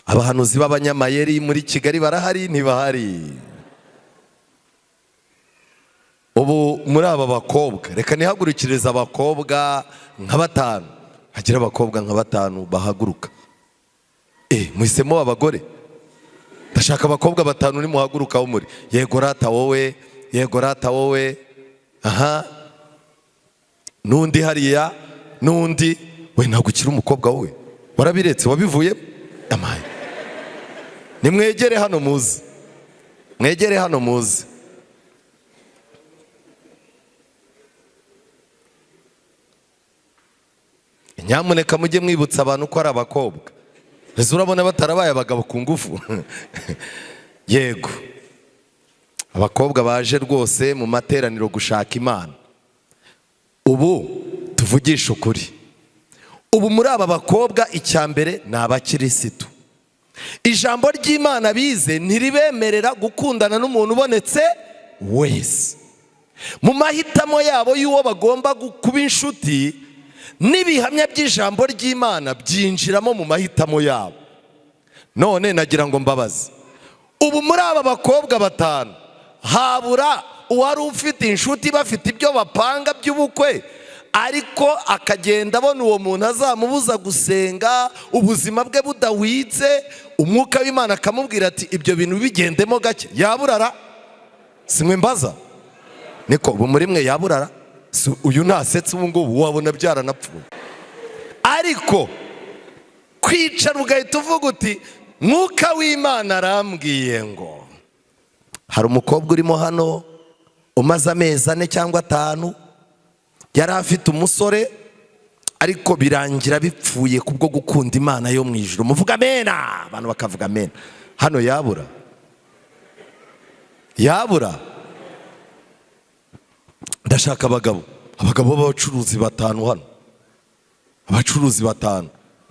Speaker 1: Abahanuzi b'abanyamayeri muri Kigali barahari ntibahari? Ubu muri aba bakobwa, reka nihagurikiriza abakobwa nka 5, hagira abakobwa nka 5 bahaguruka. Muhisemo abagore, ndashaka abakobwa 5 nimuhaguruka wo muri. Yego rata wowe, yego rata wowe, aha nundi hariya, nundi. We ntabwo ukiri umukobwa wowe, warabiretse wabivuye amaye. Nimwegere hano muzi, mwegere hano muzi. Nyamuneka mujye mwibutsa abantu ko ari abakobwa. Ese urabona batarabaye abagabo ku ngufu? Yego, abakobwa baje rwose mu materaniro gushaka Imana. Ubu tuvugisha ukuri, ubu muri aba bakobwa icyambere ni abakirisitu. Ijambo ry'Imana bize ntiribemerera gukundana n'umuntu ubonetse wese. Mu mahitamo yabo y'uwo bagomba kuba inshuti, n'ibihamya by'ijambo ry'Imana byinjiramo mu mahitamo yabo. None nagira ngo mbabaze, ubu muri aba bakobwa 5 habura uwari ufite inshuti bafite ibyo bapanga by'ubukwe, ariko akagenda abona uwo muntu azamubuza gusenga, ubuzima bwe budahwitse, umwuka w'Imana akamubwira ati ibyo bintu bigendemo gake? Yaburara? Simwe mbaza, niko ubu muri mwe yaburara? Uyu ntasetse ubu ngubu wabona byaranapfuye. Ariko kwicara ugahita uvuga uti mwuka w'Imana arambwiye ngo hari umukobwa urimo hano umaze amezi 4 cyangwa 5, yari afite umusore, ariko birangira bipfuye kubwo gukunda Imana yo mu ijuru. Muvuga amena, abantu bakavuga amena. Hano yabura? Yabura? Ndashaka abagabo b'abacuruzi 5 hano, abacuruzi 5.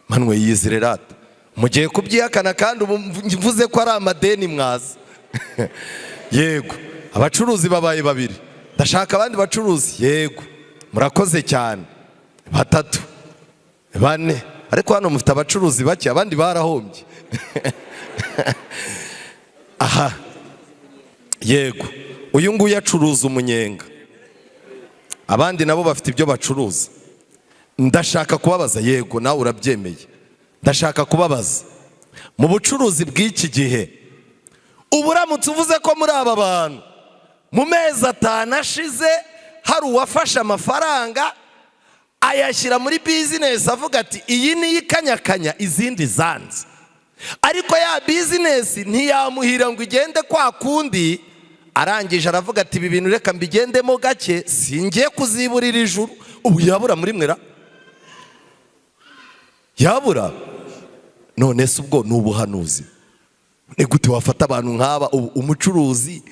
Speaker 1: Manwe yizire rata, mugiye kubyihakana kandi ubu mvuze ko ari amadeni mwaza. Yego, abacuruzi babaye 2, ndashaka abandi bacuruzi. Yego, murakoze cyane. 3, 4, ariko hano mufite abacuruzi bake, abandi barahombye. Aha, yego, uyu nguyu acuruza umunyenga, abandi nabo bafite ibyo bacuruza. Ndashaka kubabaza, yego nawe urabyemeye, ndashaka kubabaza, mu bucuruzi bw'iki gihe, uburamutse uvuze ko muri aba bantu mu mezi 5 ashize hari uwafashe amafaranga ayashyira muri business avuga ati iyi ni ikanyakanya izindi zanze, ariko ya business ntiyamuhira ngo igende kwa kundi, arangije aravuga ati ibi bintu reka mbigendemo gake, singiye kuziburira ijuru. Ubu yabura muri mwera? Yabura? None se ubwo ni ubuhanuzi? Ni gute wafata abantu nk'aba, umucuruzi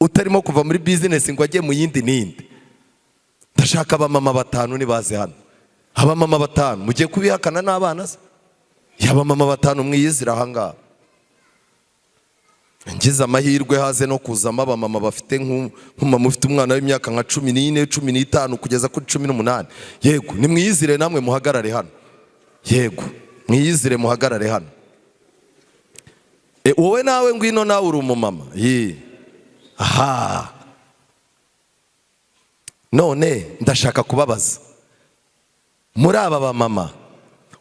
Speaker 1: utarimo kuva muri business ngo ajye mu yindi nindi? Ndashaka abamama 5 nibaze hano. Abamama 5 mugiye kubihakana n'abana se? yaba mama batanu mwiyizira ahangaha. Ngize amahirwe haze no kuzamo abamama bafite nk'umama ufite umwana w'imyaka nka 14, 15 kugeza kuri 18. Yego nimwiyizire namwe muhagarare hano. Yego mwiyizire muhagarare hano. Wowe nawe ngwino nawe uri umumama. Aha, none ndashaka kubabaza, muri aba bamama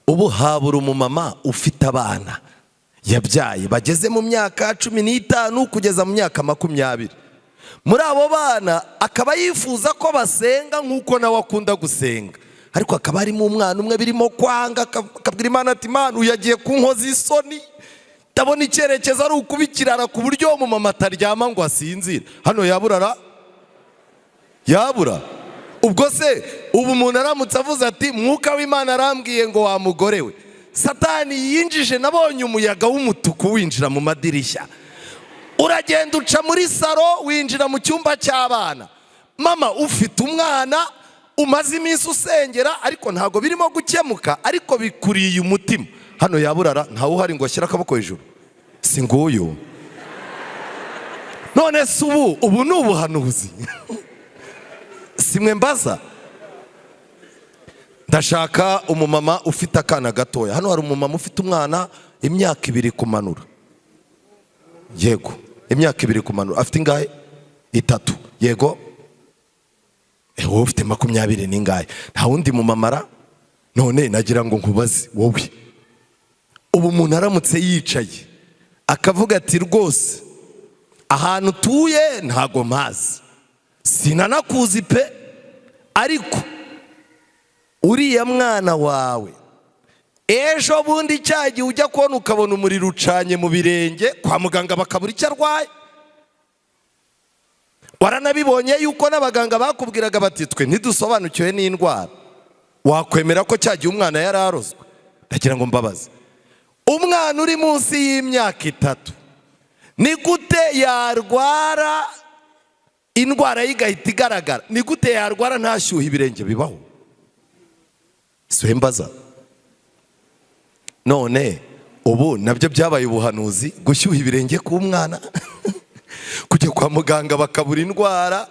Speaker 1: ubu habura umumama ufite abana yabyaye bageze mu myaka 15 kugeza mu myaka 20. Muri abo bana akaba yifuza ko basenga nk'uko nawe akunda gusenga, ariko akaba harimo umwana umwe birimo kwanga, akabwira Imana ati Imana uyagiye kunkoza isoni, ndabona icyerekezo ari ukubikirara ku buryo umumama ataryama ngo asinzire. Hano yaburara? Yabura? Ubwo se ubu umuntu aramutse avuze ati mwuka w'Imana arambwiye ngo wa mugore we, Satani yinjije, nabonye umuyaga w'umutuku winjira mu madirishya, uragenda uca muri saro winjira mu cyumba cy'abana. Mama ufite umwana umaze iminsi usengera ariko ntago birimo gukemuka, ariko bikuriye umutima. Hano yaburara? Ntawe uhari ngo ashyire akaboko hejuru? Si nguyu? None se ubu ni ubuhanuzi? Simwe mbaza. Ndashaka umumama ufite akana gatoya. Hano hari umumama ufite umwana imyaka 2 kumanura. Yego imyaka 2 kumanura. Afite ingahe? 3. Yego wowe ufite 20 n'ingahe? Nta wundi mumamara? None nagira ngo nkubaze wowe, ubu umuntu aramutse yicaye akavuga ati rwose ahantu tuye ntago mpazi, sinanakuzi pe, ariko uriya mwana wawe ejo bundi cyagiye ujya kubona ukabona umuriro ucanye mu birenge, kwa muganga bakabura icyo arwaye. Waranabibonye yuko n'abaganga bakubwiraga bati twe ntidusobanukiwe n'indwara. Wakwemera ko cyagiye umwana yararozwe? Ndagira ngo mbabaze, umwana uri munsi y'imyaka 3 ni gute yarwara indwara y'igahita igaragara? Ni gute yarwara ntashyuha ibirenge? Bibaho? Siwe mbaza. None ubu nabyo byabaye ubuhanuzi, gushyuha ibirenge ku mwana kujya kwa muganga bakabura indwara?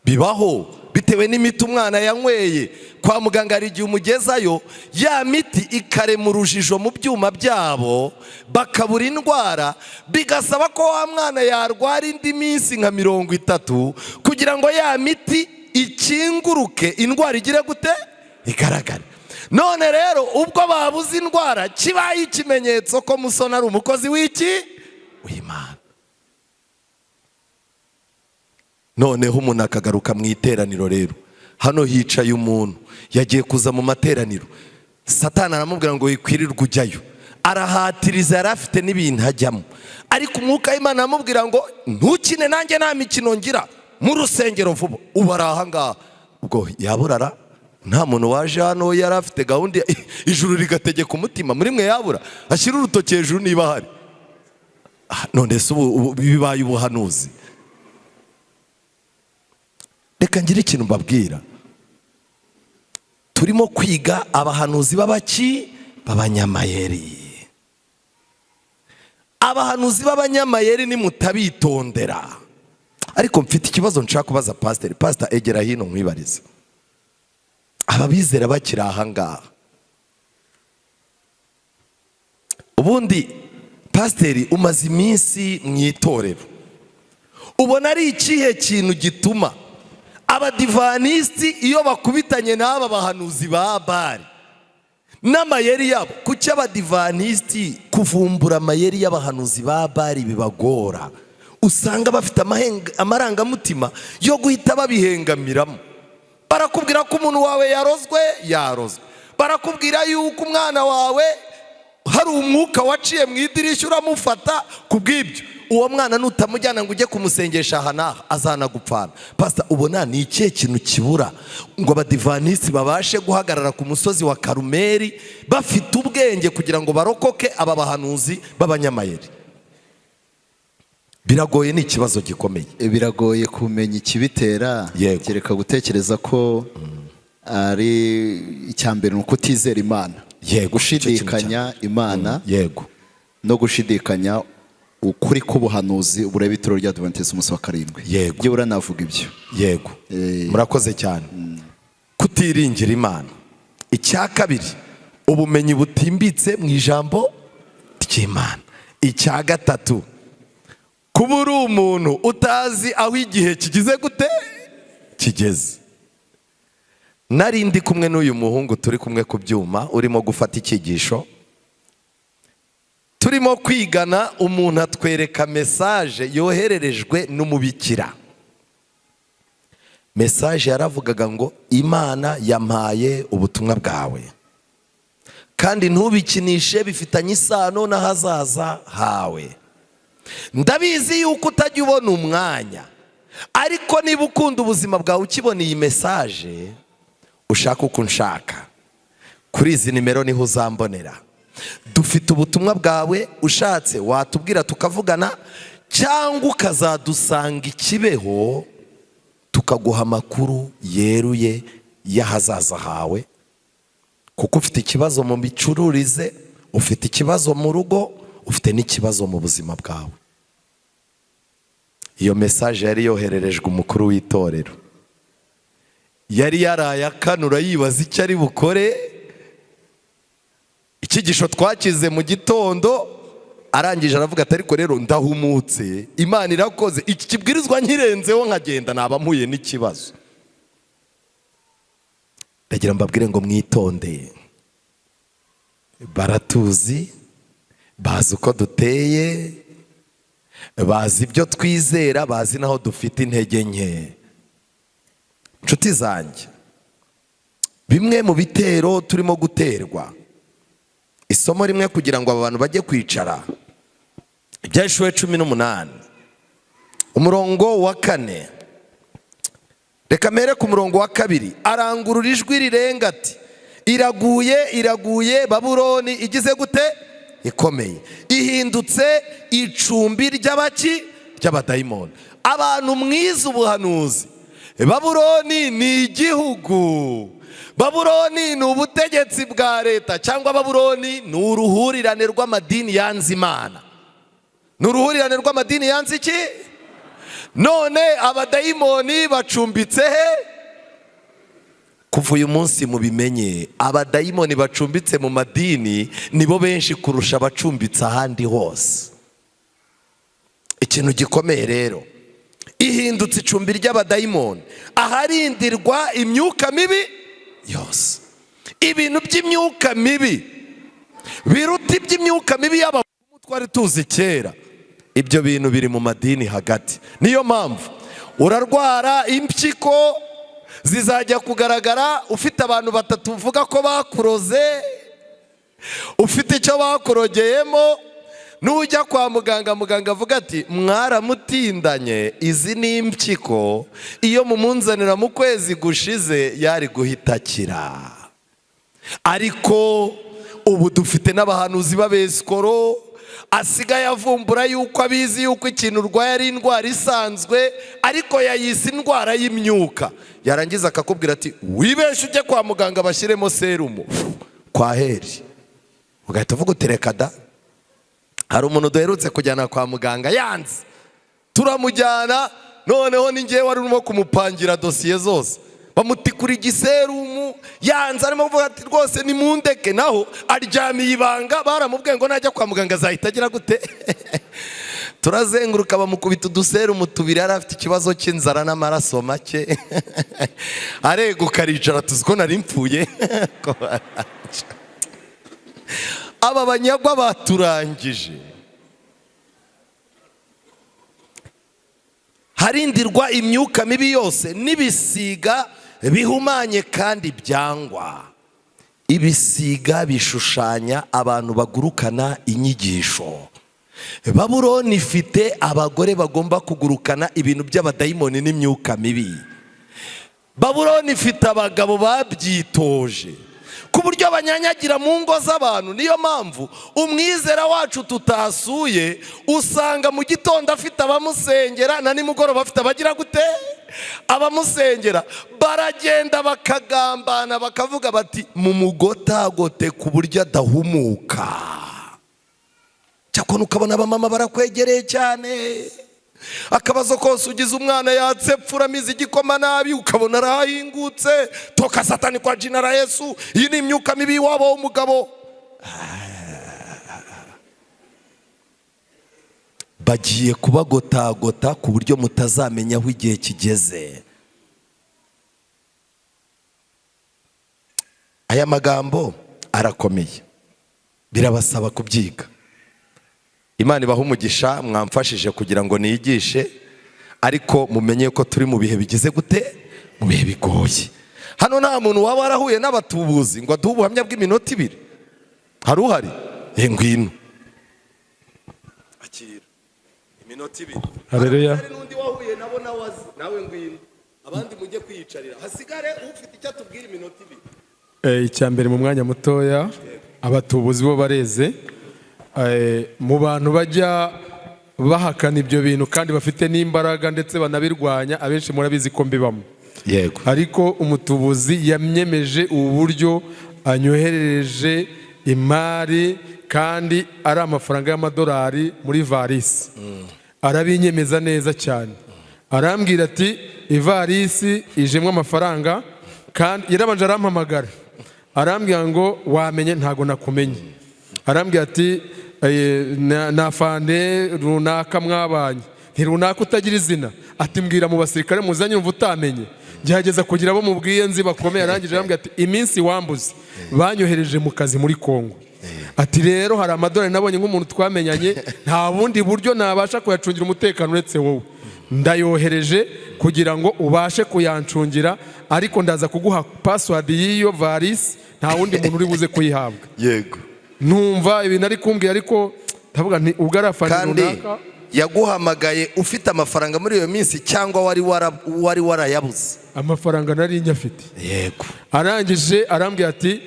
Speaker 1: Bibaho, bitewe n'imiti umwana yanyweye. Kwa muganga hari igihe umugezayo ya miti ikarema urujijo mu byuma byabo bakabura indwara, bigasaba ko wa mwana yarwara indi minsi nka 30 kugira ngo ya miti ikinguruke, indwara igire gute? Igaragare. None rero ubwo babuze indwara, kibaye ikimenyetso ko Musoni ari umukozi w'Imana. Noneho umuntu akagaruka mu iteraniro. Rero hano hicaye umuntu yagiye kuza mu materaniro, Satani aramubwira ngo wikwirirwe ujyayo, arahatiriza, yari afite n'ibintu ajyamo, ariko umwuka w'Imana aramubwira ngo ntukine nanjye, nta mikino ngira mu rusengero vuba. Ubu ari ahangaha. Ubwo yaburara? Nta muntu waje hano yari afite gahunda ijuru rigategeka umutima. Muri mwe yabura ashyira urutoki hejuru niba hari? None se ubu bibaye ubuhanuzi? Reka ngire ikintu mbabwira, turimo kwiga abahanuzi b'abanyamayeri. Abahanuzi b'abanyamayeri nimutabitondera. Ariko mfite ikibazo nshaka kubaza pasiteri. Pastor egera hino nkwibariza, ababizera bakiri ahangaha, ubundi pasiteri umaze iminsi mu itorero, ubona ari ikihe kintu gituma abadivanisiti iyo bakubitanye n'aba bahanuzi ba Bali n'amayeri yabo, kuki abadivanisiti kuvumbura amayeri y'abahanuzi ba Bali bibagora? Usanga bafite amarangamutima yo guhita babihengamiramo. Barakubwira ko umuntu wawe yarozwe, barakubwira yuko umwana wawe hari umwuka waciye mu idirishya uramufata, kubw'ibyo uwo mwana nutamujyana ngo ujye kumusengesha aha n'aha azanagupfana. Pastor, ubona ni ikihe kintu kibura ngo abadivanisi babashe guhagarara ku musozi wa Karumeli bafite ubwenge kugira ngo barokoke aba bahanuzi b'abanyamayeri? Biragoye, ni ikibazo gikomeye.
Speaker 3: Biragoye kumenya ikibitera, kereka gutekereza ko ari icyambere nuko utizera Imana.
Speaker 1: Yego,
Speaker 3: gushidikanya Imana
Speaker 1: yego,
Speaker 3: no gushidikanya ukuri k'ubuhanuzi bureba ituro rya Adventiste umunsi wa karindwi.
Speaker 1: Yego.
Speaker 3: Byibura navuga ibyo.
Speaker 1: yego. Murakoze cyane. Kutiringira Imana. Icya kabiri, ubumenyi butimbitse mu ijambo ry'Imana. Icya gatatu, kuba uri umuntu utazi aho igihe kigize gute kigeze. Nari ndi kumwe n'uyu muhungu turi kumwe ku byuma urimo gufata icyigisho, turimo kwigana, umuntu atwereka mesaje yohererejwe n'umubikira. Mesaje yaravugaga ngo Imana yampaye ubutumwa bwawe kandi ntubikinishe, bifitanye isano n'ahazaza hawe. Ndabizi yuko utajya ubona umwanya, ariko niba ukunda ubuzima bwawe ukibona iyi mesaje, ushaka uko unshaka, kuri izi nimero niho uzambonera. Dufite ubutumwa bwawe, ushatse watubwira tukavugana, cyangwa ukazadusanga Ikibeho tukaguha amakuru yeruye y'ahazaza hawe, kuko ufite ikibazo mu micururize, ufite ikibazo mu rugo, ufite n'ikibazo mu buzima bwawe. Iyo mesaje yari yohererejwe umukuru w'itorero, yari yaraye akanura yibaza icyo ari bukore. Icyigisho twakize mu gitondo, arangije aravuga ati ariko rero ndahumutse, Imana irakoze, iki kibwirizwa nkirenzeho nkagenda naba mpuye n'ikibazo. Ndagira mbabwire ngo mwitonde, baratuzi, bazi uko duteye, bazi ibyo twizera, bazi naho dufite intege nke. Nshuti zanjye, bimwe mu bitero turimo guterwa, isomo rimwe kugira ngo aba bantu bajye kwicara, Ibyahishuriwe 18 umurongo wa 4. Reka mere ku murongo wa 2. Arangurura ijwi rirenga ati, iraguye, iraguye, Babuloni igize gute? Ikomeye, ihindutse icumbi ry'abaki? Ry'abadayimoni. Abantu mwiza ubuhanuzi, Babuloni ni igihugu, Babuloni ni ubutegetsi bwa leta, cyangwa Babuloni ni uruhurirane rw'amadini yanze Imana. Ni uruhurirane rw'amadini yanze iki? None abadayimoni bacumbitse he? Kuva uyu munsi mubimenye, abadayimoni bacumbitse mu madini nibo benshi kurusha abacumbitse ahandi hose. Ikintu gikomeye rero, ihindutse icumbi ry'abadayimoni, aharindirwa imyuka mibi yose. Ibintu by'imyuka mibi biruta iby'imyuka mibi y'abapfumu twari tuzi kera. Ibyo bintu biri mu madini hagati. Niyo mpamvu urarwara impyiko zizajya kugaragara ufite abantu batatu uvuga ko bakuroze, ufite icyo bakurogeyemo, nujya kwa muganga, muganga avuga ati mwaramutindanye, izi ni impyiko, iyo mumunzanira mu kwezi gushize yari guhita akira. Ariko ubu dufite n'abahanuzi b'abesikoro, asigaye avumbura yuko abizi yuko ikintu urwaye ari indwara isanzwe, ariko yayise indwara y'imyuka. Yarangiza akakubwira ati wibeshe ujye kwa muganga bashyiremo serumu, kwa heri. Ugahita uvuga uti reka da. Hari umuntu duherutse kujyana kwa muganga yanze, turamujyana, noneho ni njyewe wari urimo kumupangira dosiye zose, bamutikura igiserumu, yanze, arimo kuvuga ati rwose nimundeke, naho aryamiye ibanga. Baramubwiye ngo najya kwa muganga azahita agira gute? Turazenguruka bamukubita uduserumu tubiri, yari afite ikibazo cy'inzara n'amaraso make. Areguka aricara, tuzi ko nari mpfuye. Aba banyagwa baturangije. Harindirwa imyuka mibi yose n'ibisiga bihumanye kandi byangwa. Ibisiga bishushanya abantu bagurukana inyigisho. Babuloni ifite abagore bagomba kugurukana ibintu by'abadayimoni n'imyuka mibi. Babuloni ifite abagabo babyitoje. ku buryo banyanyagira mu ngo z'abantu. Niyo mpamvu umwizera wacu tutasuye usanga mu gitondo afite abamusengera, na nimugoroba afite abagira gute, abamusengera. Baragenda bakagambana bakavuga bati mumugotagote ku buryo adahumuka. Cyakora ukabona abamama barakwegereye cyane, akabazo kose ugize umwana yatsepfura amize igikoma nabi ukabona arahingutse, toka satani kwa jina la Yesu. Iyi ni imyuka mibi wabo w'umugabo. Bagiye kubagotagota ku buryo mutazamenya aho igihe kigeze. Aya magambo arakomeye, birabasaba kubyiga. Imana ibaha umugisha, mwamfashije kugira ngo niyigishe, ariko mumenye ko turi mu bihe bigize gute, mu bihe bigoye. Hano nta muntu waba warahuye n'abatubuzi ngo aduhe ubuhamya bw'iminota 2. Hari uhari? Ngwino akira iminota 2.
Speaker 4: Haleluya.
Speaker 1: Hari n'undi wahuye nabo nawe ngwino, abandi mujye kwiyicarira, hasigare ufite icyo atubwira iminota
Speaker 4: 2. Icyambere mu mwanya mutoya, abatubuzi bo bareze. Mu bantu bajya bahakana ibyo bintu kandi bafite n'imbaraga ndetse banabirwanya, abenshi murabizi ko mbibamo.
Speaker 1: Yego.
Speaker 4: Ariko umutubuzi yamyemeje ubu buryo anyoherereje imari kandi ari amafaranga y'amadolari muri varisi. Arabinyemeza neza cyane. Arambwira ati ivarisi ijemwe amafaranga, kandi yarabanje arampamagara. Arambwira ngo wamenye ntago nakumenye. Arambwira ati nafande runaka mwabanye, ntirunaka utagira izina. Ati mbwira mu basirikare muzanye umva utamenye. Gerageza kugira abo mubwiye nzi bakomeye. Arangije arambwira ati iminsi wambuze banyohereje mu kazi muri Kongo. Ati rero hari amadolari nabonye nk'umuntu twamenyanye, nta bundi buryo nabasha kuyacungira umutekano uretse wowe. Ndayohereje kugira ngo ubashe kuyancungira, ariko ndaza kuguha password y'iyo varisi, nta wundi muntu uri buze kuyihabwa.
Speaker 1: Yego.
Speaker 4: Numva ibintu ari kumbwira, ariko ndavuga nti ubwo arafana
Speaker 1: kandi
Speaker 4: runaka.
Speaker 1: Yaguhamagaye ufite amafaranga muri iyo minsi cyangwa wari warayabuze?
Speaker 4: Amafaranga nari nyafite.
Speaker 1: Yego.
Speaker 4: Arangije arambwira ati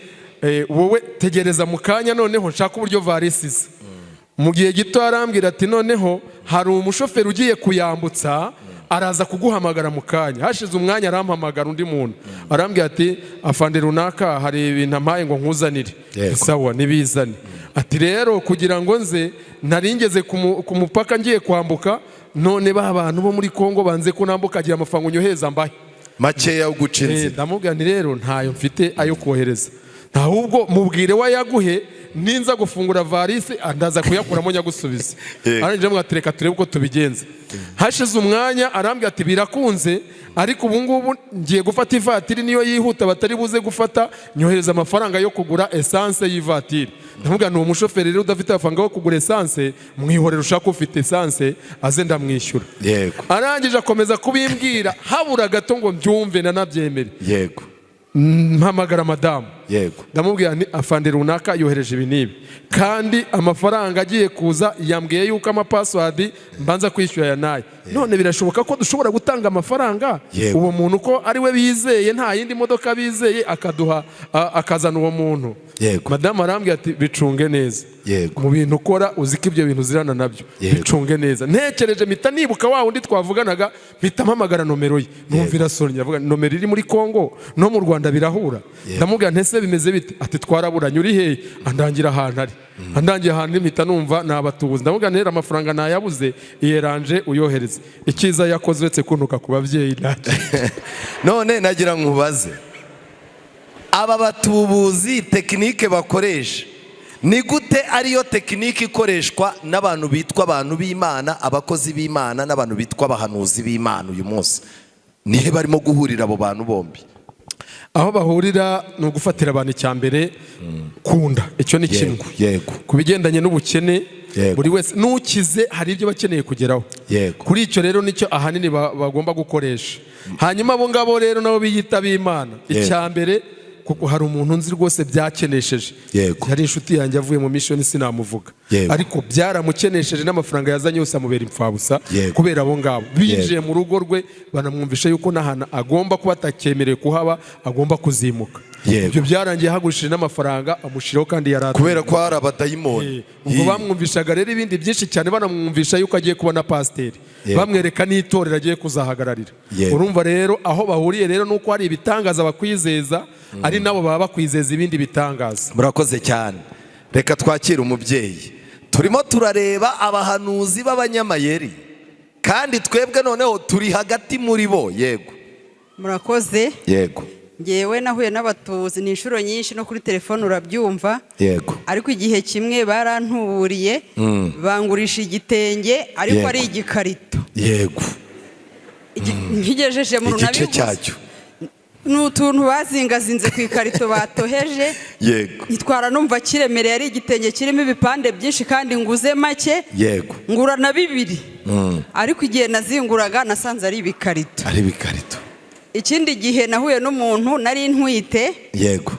Speaker 4: wowe tegereza mu kanya, noneho nshaka uburyo varisi isa. Mu gihe gito arambwira ati noneho hari umushoferi ugiye kuyambutsa, araza kuguhamagara mu kanya. Hashize umwanya arampamagara undi muntu, arambwira ati afande runaka hari ibintu ampaye ngo nkuzanire. Sawa nibizane. Ati rero kugira ngo nze naringeze ku mupaka ngiye kwambuka, none ba bantu bo muri Kongo banze ko nambuka agira amafaranga unyoheza mbahe
Speaker 1: makeya ugucinze.
Speaker 4: Ndamubwira nti rero ntayo mfite ayo kohereza, ahubwo mubwire wayaguhe, ninza gufungura varisi andaza kuyakuramo nyagusubiza. Arangije mwatereka turebe uko tubigenza. Hashize umwanya arambwira ati birakunze, ariko ubu ngubu ngiye gufata ivatiri niyo yihuta batari buze gufata, nyohereza amafaranga yo kugura essence y'ivatiri. Ndamubwira ni umushoferi rero udafite amafaranga yo kugura essence, mwihorera ushaka ufite essence aze ndamwishyura.
Speaker 1: Yego.
Speaker 4: Arangije akomeza kubimbwira, habura gato ngo mbyumve nanabyemere.
Speaker 1: Yego.
Speaker 4: Mpamagara madamu.
Speaker 1: Yego.
Speaker 4: Ndamubwira ni afande runaka yohereje ibi nibi, kandi amafaranga agiye kuza yambwiye yuko amapassword mbanza kwishyura ya naye. None birashoboka ko dushobora gutanga amafaranga uwo muntu ko ari we bizeye, nta yindi modoka bizeye, akaduha akazana uwo muntu.
Speaker 1: Yego.
Speaker 4: Madamu arambwira ati bicunge neza.
Speaker 1: Yego.
Speaker 4: Mu bintu ukora uziko ibyo bintu zirana nabyo. Bicunge neza. Ntekereje mpita nibuka wa wundi twavuganaga, mpita mpamagara nomero ye. Numvira Sonia avuga nomero iri muri Kongo no mu Rwanda birahura. Ndamubwira ntese bimeze bite? Ati twaraburanye uri hehe? Andangira ahantu ari. Andangiye ahantu mpita numva nabatubuza. Ndamubwira ntera amafaranga nayabuze, iyeranje uyohereze. Ikiza yakoze uretse kuntuka ku bavyeyi nake.
Speaker 1: None nagira nkubaze, aba batubuzi tekinike bakoresha ni gute ariyo tekinike ikoreshwa n'abantu bitwa abantu b'Imana, abakozi b'Imana n'abantu bitwa abahanuzi b'Imana uyu munsi? Nihe barimo guhurira abo bantu bombi?
Speaker 4: Aho bahurira ni ugufatira abantu icyambere kunda. Icyo ni kimwe.
Speaker 1: Yego.
Speaker 4: Kubigendanye n'ubukene, buri wese nukize hari ibyo bakeneye kugeraho.
Speaker 1: Yego.
Speaker 4: Kuri icyo rero nicyo ahanini bagomba gukoresha. Hanyuma abo ngabo rero nabo biyita b'Imana. Icyambere kuko hari umuntu nzi rwose byakenesheje. Hari inshuti yanjye avuye mu mission sinamuvuga, ariko byaramukenesheje n'amafaranga yazanye yose amubera impfabusa kubera abo ngabo binjiye mu rugo rwe banamwumvisha yuko nahana agomba kuba atakemereye kuhaba, agomba kuzimuka.
Speaker 1: Yego.
Speaker 4: ibyo byarangiye hagurishije n'amafaranga amushiraho kandi yarata
Speaker 1: kubera ko hari abadayimoni.
Speaker 4: ubwo bamwumvishaga rero ibindi byinshi cyane, banamwumvisha yuko agiye kuba na pasiteri,
Speaker 1: Yego.
Speaker 4: bamwereka n'itorero agiye kuzahagararira.
Speaker 1: Yego.
Speaker 4: urumva rero aho bahuriye rero nuko hari ibitangaza bakwizeza, ari nabo baba bakwizeza ibindi bitangaza.
Speaker 1: Murakoze cyane. Reka twakire umubyeyi. Turimo turareba abahanuzi b'abanyamayeri, kandi twebwe noneho turi hagati muri bo. Yego.
Speaker 5: Murakoze.
Speaker 1: Yego.
Speaker 5: Ngewe nahuye n'abatuzi ni inshuro nyinshi, no kuri telefone urabyumva.
Speaker 1: Yego.
Speaker 5: Ariko igihe kimwe barantuburiye, bangurisha igitenge ariko
Speaker 1: Yego.
Speaker 5: ari igikarito.
Speaker 1: Yego.
Speaker 5: Nkigejeje mu
Speaker 1: Igice
Speaker 5: runabivuze.
Speaker 1: cyacyo.
Speaker 5: Ni utuntu bazingazinze ku ikarito batoheje.
Speaker 1: Yego.
Speaker 5: Nitwara numva kiremereye, ari igitenge kirimo ibipande byinshi kandi nguze make.
Speaker 1: Yego.
Speaker 5: Ngura na 2. Ariko igihe nazinguraga nasanze ari ibikarito.
Speaker 1: Ari bikarito.
Speaker 5: Ikindi gihe nahuye n'umuntu nari ntwite.
Speaker 1: Yego.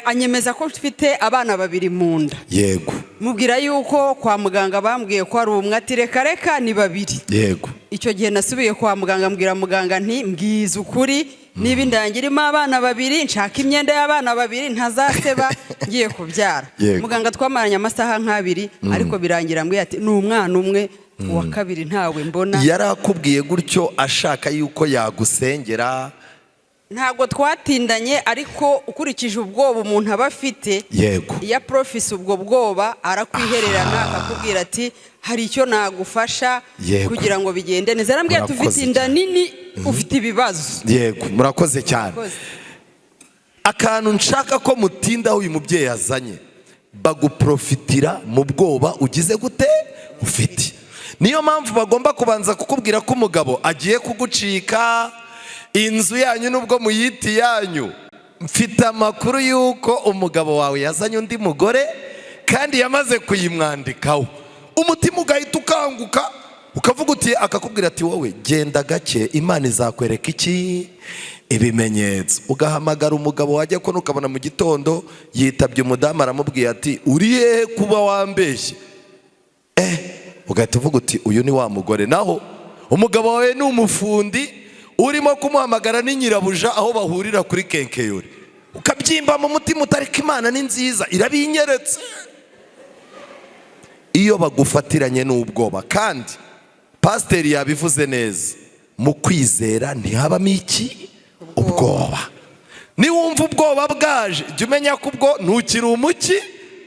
Speaker 5: Anyemeza ko mfite abana 2 mu nda.
Speaker 1: Yego.
Speaker 5: Mubwira yuko kwa muganga bambwiye ko ari umwe, ati reka ni 2.
Speaker 1: Yego.
Speaker 5: Icyo gihe nasubiye kwa muganga, mbwira muganga nti mbwiza ukuri, niba indangirimo abana 2, nshaka imyenda y'abana 2, ntazaseba ngiye kubyara.
Speaker 1: Yego.
Speaker 5: Muganga twamaranye amasaha nk'abiri, ariko birangira mbwiye ati ni umwana umwe, uwa kabiri ntawe mbona.
Speaker 1: Yarakubwiye gutyo ashaka yuko yagusengera.
Speaker 5: Ntabwo twatindanye, ariko ukurikije ubwoba umuntu aba afite.
Speaker 1: Yego.
Speaker 5: Iya profisi ubwo bwoba arakwihererana akakubwira ati hari icyo nagufasha
Speaker 1: Yego.
Speaker 5: kugira ngo bigende neza. Arambwira ati ufite inda nini, ufite ibibazo.
Speaker 1: Yego. Murakoze cyane.
Speaker 5: Murakoze.
Speaker 1: Akantu nshaka ko mutindaho uyu mubyeyi azanye, baguprofitira mu bwoba ugize gute ufite. Niyo mpamvu bagomba kubanza kukubwira ko umugabo agiye kugucika, inzu yanyu nubwo muyiti yanyu. Mfite amakuru yuko umugabo wawe yazanye undi mugore kandi yamaze kuyimwandikaho. Umutima ugahita ukanguka, ukavuga uti, akakubwira ati wowe genda gake, Imana izakwereka iki? Ibimenyetso. Ugahamagara umugabo, wajya ko ukabona mu gitondo yitabye umudamu, aramubwiye ati uri hehe kuba wambeshye? Ugahita uvuga uti uyu ni wa mugore. Naho umugabo wawe ni umufundi urimo kumuhamagara ni nyirabuja aho bahurira kuri kenkeyori. Ukabyimba mu mutima utariko Imana ni nziza irabinyeretse. Iyo bagufatiranye n'ubwoba, kandi pasiteri yabivuze neza, mu kwizera ntihabamo iki? Ubwoba. Niwumva ubwoba bwaje, jya umenya ko ubwo ntukiri umuki,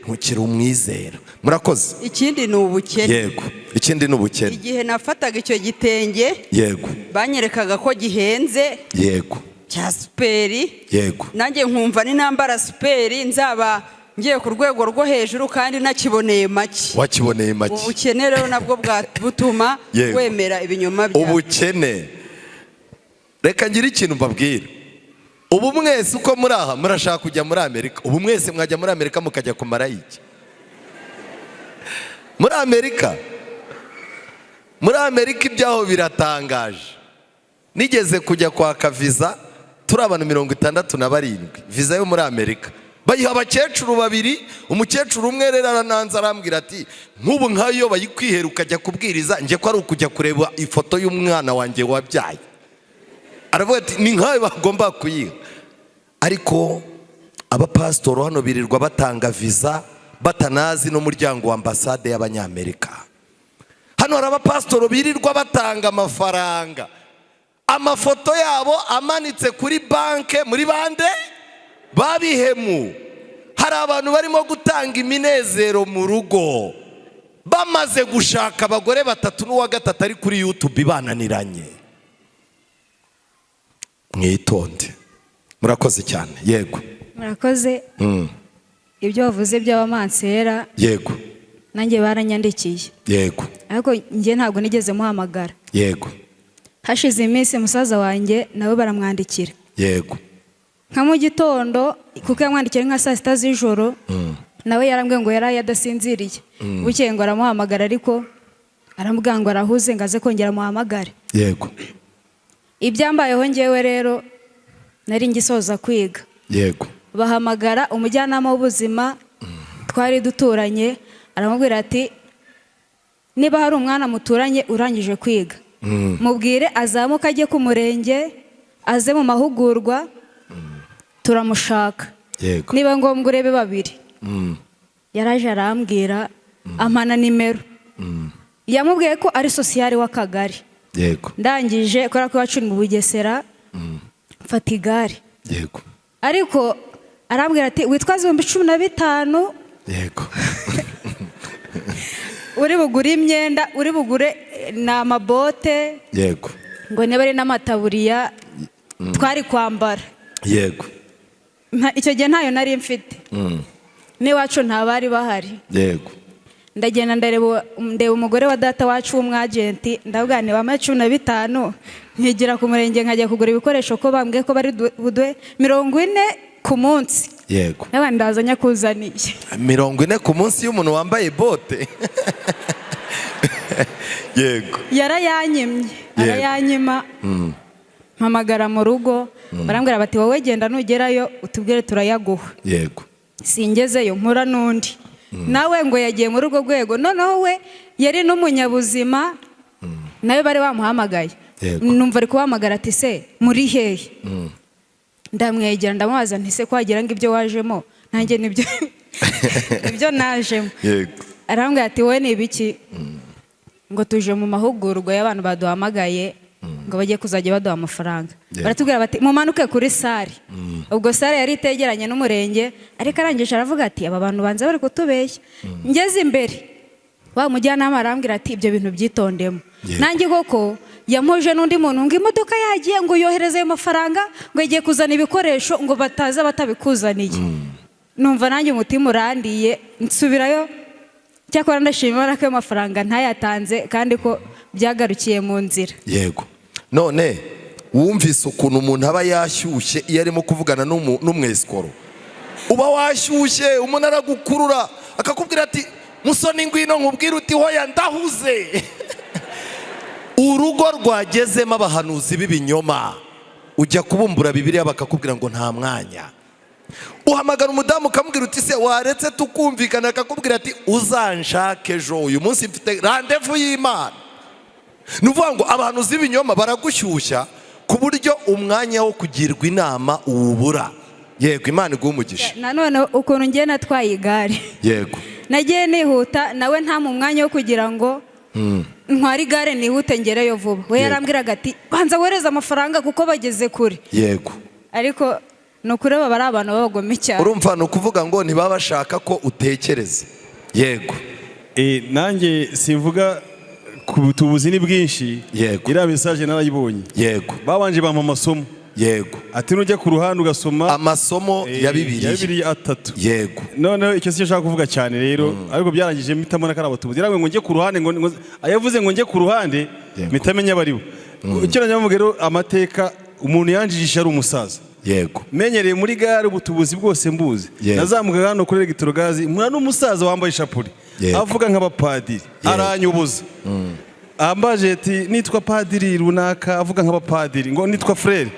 Speaker 1: ntukiri umwizera. Murakoze.
Speaker 5: Ikindi ni ubukene.
Speaker 1: Yego. Ikindi ni ubukene.
Speaker 5: Igihe nafataga icyo gitenge,
Speaker 1: Yego.
Speaker 5: banyerekaga ko gihenze,
Speaker 1: Yego.
Speaker 5: cya superi.
Speaker 1: Yego.
Speaker 5: Nanjye nkumva ni nambara superi nzaba ngiye ku rwego rwo hejuru kandi nakiboneye make.
Speaker 1: Wakiboneye make.
Speaker 5: Ubukene rero nabwo butuma
Speaker 1: Yego.
Speaker 5: wemera ibinyoma byawe.
Speaker 1: Ubukene. Reka ngire ikintu mbabwira. Ubu mwese uko muri aha murashaka kujya muri Amerika. Ubu mwese mwajya muri Amerika mukajya kumara iki? Muri Amerika. Muri Amerika ibyaho biratangaje. Nigeze kujya kwaka visa, turi abantu 67, visa yo muri Amerika. Bayiha abakecuru 2, umukecuru umwe rero arananza arambwira ati nk'ubu nkayo bayikwihera ukajya kubwiriza, nje ko ari ukujya kureba ifoto y'umwana wanjye wabyaye. Aravuga ati ni nkayo bagomba kuyiha. Ariko abapasitoro hano birirwa batanga visa batanazi n'umuryango wa ambasade y'Abanyamerika. Hano hari abapasitoro birirwa batanga amafaranga, amafoto yabo amanitse kuri banke, muri bande babihemu. Hari abantu barimo gutanga iminezero mu rugo bamaze gushaka abagore 3 n'uwa 3 ari kuri YouTube bananiranye. Mwitonde. Murakoze cyane. Yego.
Speaker 6: Murakoze. Ibyo wavuze by'abamansera.
Speaker 1: Yego.
Speaker 6: Nanjye baranyandikiye.
Speaker 1: Yego.
Speaker 6: Ariko njye ntabwo nigeze muhamagara.
Speaker 1: Yego.
Speaker 6: Hashize iminsi musaza wanjye nawe baramwandikira.
Speaker 1: Yego.
Speaker 6: Nka mu gitondo kuko yamwandikira nka 6 z'ijoro. Nawe yarambwiye ngo yari adasinziriye. Bukeye ngo aramuhamagara, ariko aramubwira ngo arahuze ngaze kongera muhamagare.
Speaker 1: Yego.
Speaker 6: Ibyambayeho ngewe rero nari ngisoza kwiga.
Speaker 1: Yego.
Speaker 6: Bahamagara umujyanama w'ubuzima twari duturanye, aramubwira ati niba hari umwana muturanye urangije kwiga, mubwire azamuka ajye ku murenge, aze mu mahugurwa, turamushaka
Speaker 1: yego
Speaker 6: niba ngombwa urebe babiri. Yaraje arambwira ampana nimero, yamubwiye ko ari sosiyare w'akagari.
Speaker 1: yego
Speaker 6: Ndangije kubera ko iwacu ni mu Bugesera, mfata igare.
Speaker 1: yego
Speaker 6: Ariko arambwira ati witwaze 15,000
Speaker 1: yego
Speaker 6: uri bugure imyenda, uri bugure n'amabote,
Speaker 1: yego
Speaker 6: ngo niba ari n'amataburiya twari kwambara.
Speaker 1: yego
Speaker 6: Icyo gihe ntayo nari mfite, n'iwacu nta bari bahari.
Speaker 1: yego
Speaker 6: Ndagenda ndeba umugore wa data wacu w'umwagenti, ndavuga ni bama 15, nkigira ku murenge nkajya kugura ibikoresho ko bambwiye ko bari budwe 40 ku munsi.
Speaker 1: yego
Speaker 6: N'abandi ndazanya kuzaniye
Speaker 1: 40 ku munsi y'umuntu wambaye bote. yego
Speaker 6: yarayanyimye, arayanyima. Mpamagara mu rugo, barambwira bati wowe genda nugerayo utubwire turayaguha.
Speaker 1: yego
Speaker 6: Singezeyo mpura n'undi nawe ngo yagiye muri urwo rwego, noneho we yari n'umunyabuzima, nawe bari bamuhamagaye.
Speaker 1: Yego.
Speaker 6: Numva ari kubahamagara ati se muri hehe? Ndamwegera ndamubaza nti se kwagira ngo ibyo wajemo nanjye nibyo ibyo najemo.
Speaker 1: yego
Speaker 6: Arambwira ati wowe ni ibiki? Ngo tuje mu mahugurwa y'abantu baduhamagaye ngo bagiye kuzajya baduha amafaranga.
Speaker 1: Yego.
Speaker 6: Baratubwira bati mumanuke kuri sare. Ubwo sare yari itegeranye n'umurenge, ariko arangije aravuga ati aba bantu banza bari kutubeshya. Ngeze imbere wa mujyanama arambwira ati ibyo bintu byitondemo.
Speaker 1: Yego.
Speaker 6: Nanjye koko yamuje n'undi muntu ngo imodoka yagiye ngo yohereze ayo mafaranga ngo yagiye kuzana ibikoresho ngo bataza batabikuzaniye. Numva nanjye umutima urandiye nsubirayo. Cyakora ndashimira ko ayo mafaranga ntayatanze kandi ko byagarukiye mu nzira.
Speaker 1: yego none wumvise ukuntu umuntu aba yashyushye iyo arimo kuvugana n'umwesikoro? Uba washyushye, umuntu aragukurura akakubwira ati musoni ngwino nkubwire uti hoya ndahuze. Urugo rwagezemo abahanuzi b'ibinyoma, ujya kubumbura Bibiliya bakakubwira ngo nta mwanya. Uhamagara umudamu ukamubwira uti se waretse tukumvikana, akakubwira ati uzanshake ejo, uyu munsi mfite randevu y'Imana. Ni ukuvuga ngo abahanuzi b'ibinyoma baragushyushya ku buryo umwanya wo kugirwa inama uwubura. Yego Imana iguhe umugisha.
Speaker 6: Nanone ukuntu ngiye natwaye igare,
Speaker 1: yego
Speaker 6: nagiye nihuta, nawe nta mu mwanya wo kugira ngo ntware igare nihute ngereyo vuba. We
Speaker 1: Yego.
Speaker 6: yarambwiraga ati banza wohereze amafaranga kuko bageze kure.
Speaker 1: yego
Speaker 6: Ariko ni ukuri baba ari abantu b'abagome cyane.
Speaker 1: urumva ni ukuvuga ngo ntibaba bashaka ko utekereza. yego
Speaker 7: nanjye simvuga ku butubuzi ni bwinshi.
Speaker 1: Yego.
Speaker 7: iriya mesaje narayibonye.
Speaker 1: yego
Speaker 7: babanje bampa amasomo.
Speaker 1: yego
Speaker 7: ati nujya ku ruhande ugasoma
Speaker 1: amasomo ya
Speaker 7: ya
Speaker 1: Bibiliya.
Speaker 7: Bibiliya 3.
Speaker 1: yego
Speaker 7: noneho icyo si cyo nshaka kuvuga cyane rero, ariko byarangije mpitamo n'akarabo tubuzi. Yaravuze ngo njye ku ruhande, ngo ayavuze ngo njye ku ruhande
Speaker 1: Yego.
Speaker 7: mpita menya bari bo. Icyo nanyavuga rero, amateka umuntu yanjijisha ari umusaza.
Speaker 1: yego
Speaker 7: Menyereye muri gare ubutubuzi bwose mbuzi.
Speaker 1: Yego.
Speaker 7: Nazamuka hano kuri Electrogazi, mwana n'umusaza wambaye ishapuri.
Speaker 1: Yego.
Speaker 7: Avuga nk'abapadiri, aranyoboza. Ambaje ati nitwa padiri runaka, avuga nk'abapadiri, ngo nitwa frere.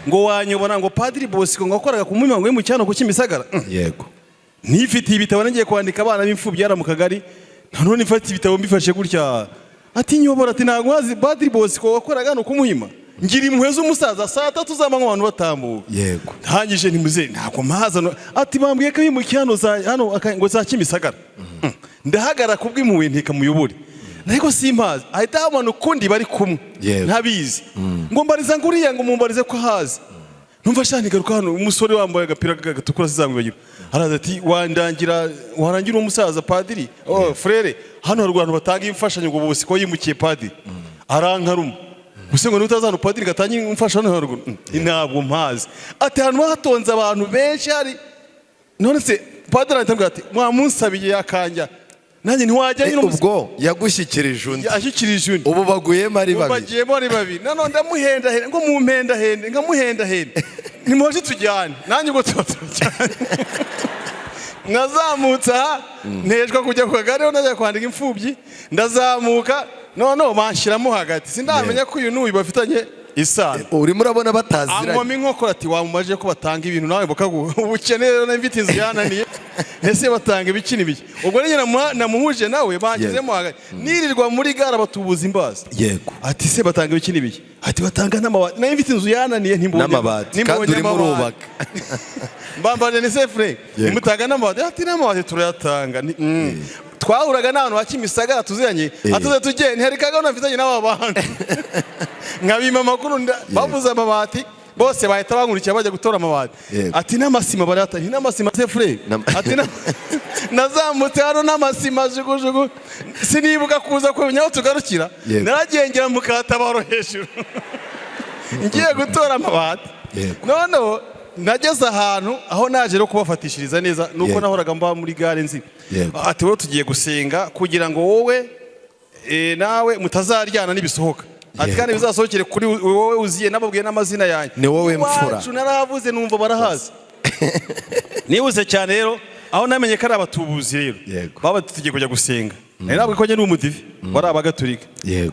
Speaker 7: Ngo wanyobona ngo padiri Bosco ngo akoraga ku Mumimango yo mu cyano ku Kimisagara.
Speaker 1: yego
Speaker 7: Nifitiye ibitabo nagiye kwandika abana b'imfubyi yara mu kagari. None mfite ibitabo mbifashe gutya. Ati nyobora, ati ntabwo wazi padiri Bosco wakoraga hano ku Muhima. Ngira impuhwe z'umusaza saa 3 z'amanywa abantu batambuka.
Speaker 1: yego
Speaker 7: Hangije ntimuze ntabwo mahaza. Ati bambwiye ko mu cyano hano ngo za Kimisagara. Ndahagara kubw'impuhwe ntika muyobore. Ariko simpazi, ahita abantu ukundi bari kumwe.
Speaker 1: Yego.
Speaker 7: Ntabizi. Ngo mbariza nguriya ngo mumbarize ko hazi. Numva shani garuka hano umusore wambaye agapira gatukura sizamwibagira. Araza ati warangira umusaza padiri. Oh frere, hano hari abantu batanga imfashanyo ngo bose ko yimukiye padiri. Arankaruma. Gusa ngo nutazana padiri gatangira imfashanyo haruguru. Ntabwo mpazi. Ati hano hatonze abantu benshi hari. None se padiri arambwira ati mwamunsabiye yakanja. Nanjye ntiwajya nyine
Speaker 1: ubwo yagushyikirije undi,
Speaker 7: yashyikirije undi.
Speaker 1: ubu baguyemo ari babiri.
Speaker 7: Bagiyemo ari babiri. None ndamuhenda henda ngo mumpenda henda, nkamuhenda henda. Nimuhoje tujyane. Nanjye ubwo tujyane. Nazamutse ntejwe kujya ku kagari najya kwandika imfubyi. Ndazamuka none banshyiramo hagati. Sindamenya ko uyu n'uyu bafitanye isano.
Speaker 1: Urimo urabona bataziranye.
Speaker 7: Angoma inkokora ati wamumaje ko batanga ibintu nawe bokagu. Ubukene rero n'imvitizi yananiye. ese batanga ibiki n'ibiki. Ubwo rero namuhuje nawe bangizemo hagati nirirwa muri gara batubuza imbaza.
Speaker 1: Yego.
Speaker 7: Ati se batanga ibiki n'ibiki. Ati batanga n'amabati. Nayo mfite inzu yananiye ntimbonye
Speaker 1: n'amabati kandi urimo urubaka.
Speaker 7: Mbambane ni se frère. Nimutanga n'amabati. Ati n'amabati turayatanga. Twahuraga n'abantu ba Kimisagara tuziranye atuze tugende herikaga unafitanye n'aba bantu nkabima amakuru bavuze amabati bose bahita bankurikira bajya gutora amabati. Ati n'amasima barata n'amasima se frère. Ati nazamutse hano n'amasima jugujugu sinibuka kuza kumenya aho tugarukira naragengera mu katabaro hejuru ngiye gutora amabati. Noneho nageze ahantu aho naje no kubafatishiriza neza nuko nahoraga mba muri gare nzi. Ati wowe tugiye gusenga kugira ngo wowe nawe mutazaryana n'ibisohoka. Ati kandi bizasohokere kuri wowe uziye nababwiye n'amazina yanjye.
Speaker 1: Ni wowe mfura.
Speaker 7: Wacu naravuze numva barahazi. Nibuze cyane rero aho namenye ko ari abatubuzi rero. Baba tugiye kujya gusenga. Nari nabwo ko njye n'umudive bari abagatolika.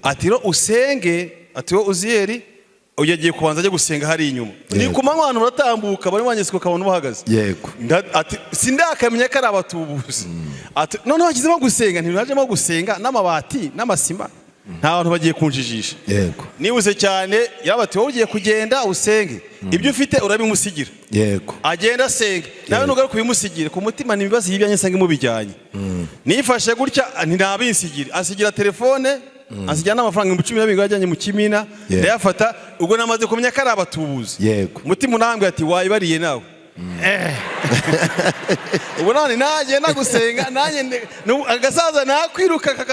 Speaker 7: Ati ro usenge ati wo uziyeri uyagiye kubanza ajya gusenga hari inyuma. Ni kumanywa abantu baratambuka bari banyesiko kabona bahagaze.
Speaker 1: Yego.
Speaker 7: Ati sindakamenya ko ari abatubuzi. Ati none bagizemo gusenga ntibajemo gusenga n'amabati n'amasima. Nta bantu bagiye kunjijisha.
Speaker 1: Yego.
Speaker 7: Nibuze cyane yabati wowe ugiye kugenda usenge. Ibyo ufite urabimusigira.
Speaker 1: Yego.
Speaker 7: Agenda asenga. Nawe nugaruka kubimusigira ku mutima nibibazo yibyanyu sange mu bijyanye. Nifashe gutya ntinabinsigira. Asigira telefone asigira n'amafaranga 10,000 yajyanye mu Kimina ndayafata ubwo namaze kumenya ko ari abatubuzi.
Speaker 1: Yego.
Speaker 7: Mutima unambwe ati wayibariye nawe. Ubwo none naje nagusenga nanye agasaza nakwiruka